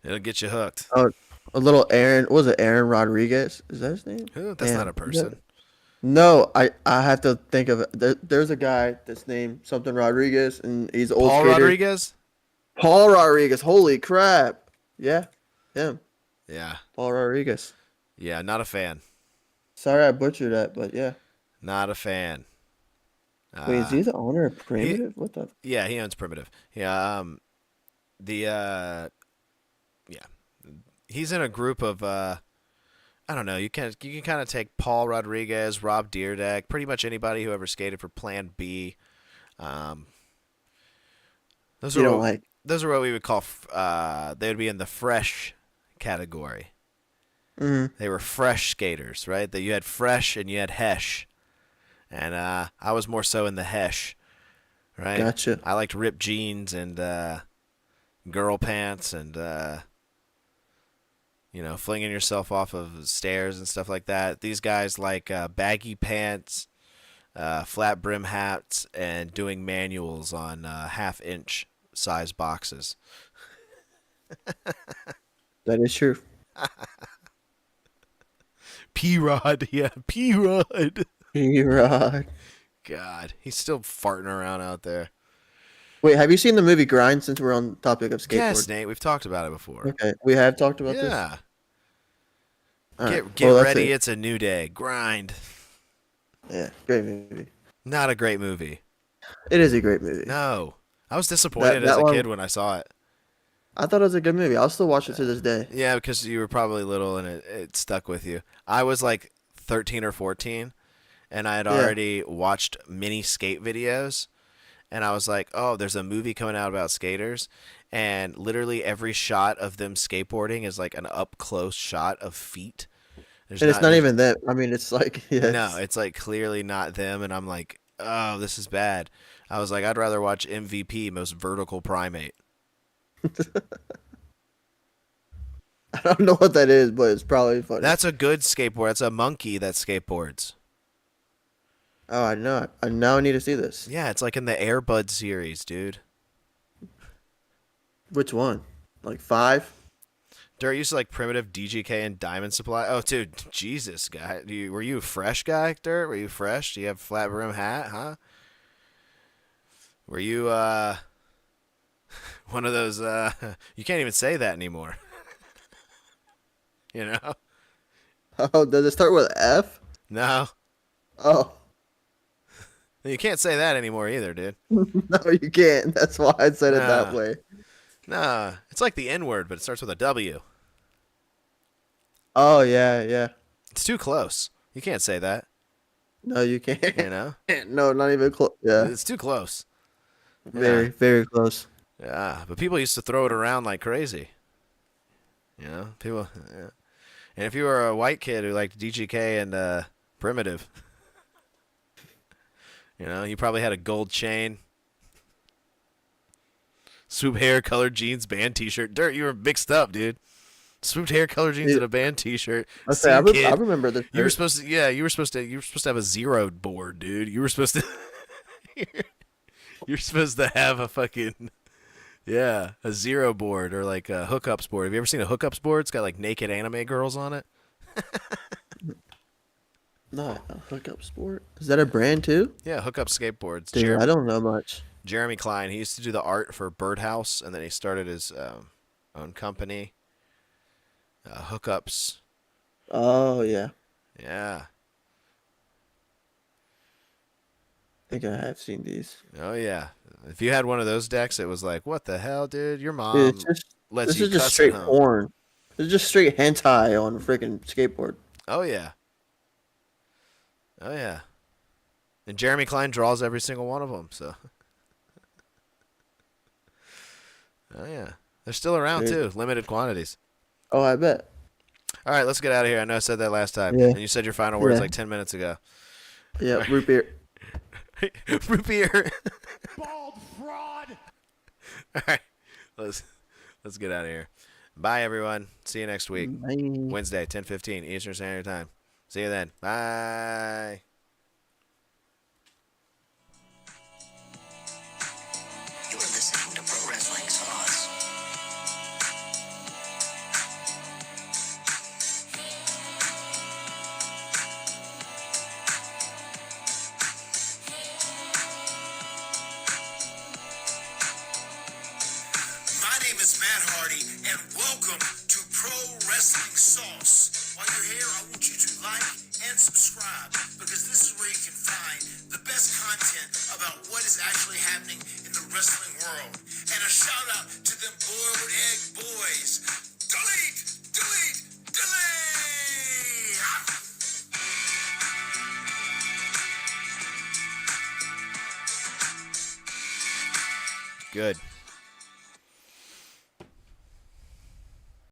it'll get you hooked. Oh, a little Aaron. What was it? Aaron Rodriguez? Is that his name? Who? That's not a person. No, I have to think of it. There's a guy that's named something Rodriguez, and he's an old Paul skater. Rodriguez? Paul Rodriguez. Holy crap! Yeah, him. Yeah. Paul Rodriguez. Yeah, not a fan. Sorry, I butchered that, but yeah. Not a fan. Wait, is he the owner of Primitive? What the? Yeah, he owns Primitive. Yeah, yeah, he's in a group of I don't know. You can kind of take Paul Rodriguez, Rob Deerdeck, pretty much anybody who ever skated for Plan B. Those are what we would call they would be in the fresh category. Mm-hmm. They were fresh skaters, right? That you had fresh and you had hesh, and I was more so in the hesh, right? Gotcha. I liked ripped jeans and girl pants and flinging yourself off of stairs and stuff like that. These guys like baggy pants, flat brim hats, and doing manuals on half-inch size boxes. That is true. P-Rod, yeah, P-Rod. P-Rod. God, he's still farting around out there. Wait, have you seen the movie Grind? Since we're on the topic of skateboard. Yes, Nate, we've talked about it before. Okay, we have talked about this. Yeah. Right. Get ready. It's a new day. Grind. Yeah, great movie. Not a great movie. It is a great movie. No, I was disappointed as a kid when I saw it. I thought it was a good movie. I'll still watch it to this day. Yeah, because you were probably little and it stuck with you. I was like 13 or 14, and I had already watched mini skate videos, and I was like, oh, there's a movie coming out about skaters, and literally every shot of them skateboarding is like an up-close shot of feet. And it's not even them. I mean, it's like, yes. No, it's like clearly not them, and I'm like, oh, this is bad. I was like, I'd rather watch MVP, Most Vertical Primate. I don't know what that is, but it's probably funny. That's a good skateboard. That's a monkey that skateboards. Oh, I know. I now need to see this. Yeah, it's like in the Air Bud series, dude. Which one? Like 5? Dirt used to like Primitive, DGK, and Diamond Supply. Oh, dude, Jesus, guy. Were you a fresh guy, Dirt? Were you fresh? Do you have a flat brim hat, huh? Were you one of those? You can't even say that anymore. You know? Oh, does it start with F? No. Oh. You can't say that anymore either, dude. No, you can't. That's why I said it that way. Nah, it's like the N-word, but it starts with a W. Oh, yeah, yeah. It's too close. You can't say that. No, you can't. You know? No, not even close. Yeah. It's too close. Very, very close. Yeah, but people used to throw it around like crazy. You know? People... Yeah. And if you were a white kid who liked DGK and Primitive, you know, you probably had a gold chain, swoop hair, colored jeans, band T-shirt. Dirt, you were mixed up, dude. Swooped hair, colored jeans, and a band T-shirt. I remember this. You were supposed to, yeah. You were supposed to have a zero board, dude. You were supposed to. You're supposed to have a fucking, yeah, a zero board or like a hookups board. Have you ever seen a hookups board? It's got like naked anime girls on it. No, a hookup sport. Is that a brand too? Yeah, hookup skateboards. Dude, I don't know much. Jeremy Klein. He used to do the art for Birdhouse, and then he started his own company. Hookups. Oh yeah. Yeah. I think I have seen these. Oh yeah. If you had one of those decks, it was like, what the hell, dude? Your mom Dude, lets this you is just cuss straight at home. porn. This is just straight hentai on a freaking skateboard. Oh yeah. Oh yeah. And Jeremy Klein draws every single one of them. So. Oh yeah. They're still around too, limited quantities. Oh, I bet. All right, let's get out of here. I know I said that last time, Yeah. and you said your final words like 10 minutes ago. Yeah, root beer. Root beer. Bald fraud. All right, let's get out of here. Bye, everyone. See you next week. Bye. Wednesday, 10:15 Eastern Standard Time. See you then. Bye. You are listening to Pro Wrestling Sauce. My name is Matt Hardy, and welcome to Pro Wrestling Sauce. While you're here, I want you to like and subscribe, because this is where you can find the best content about what is actually happening in the wrestling world. And a shout out to them boiled egg boys. Delete, delete, delete. Good.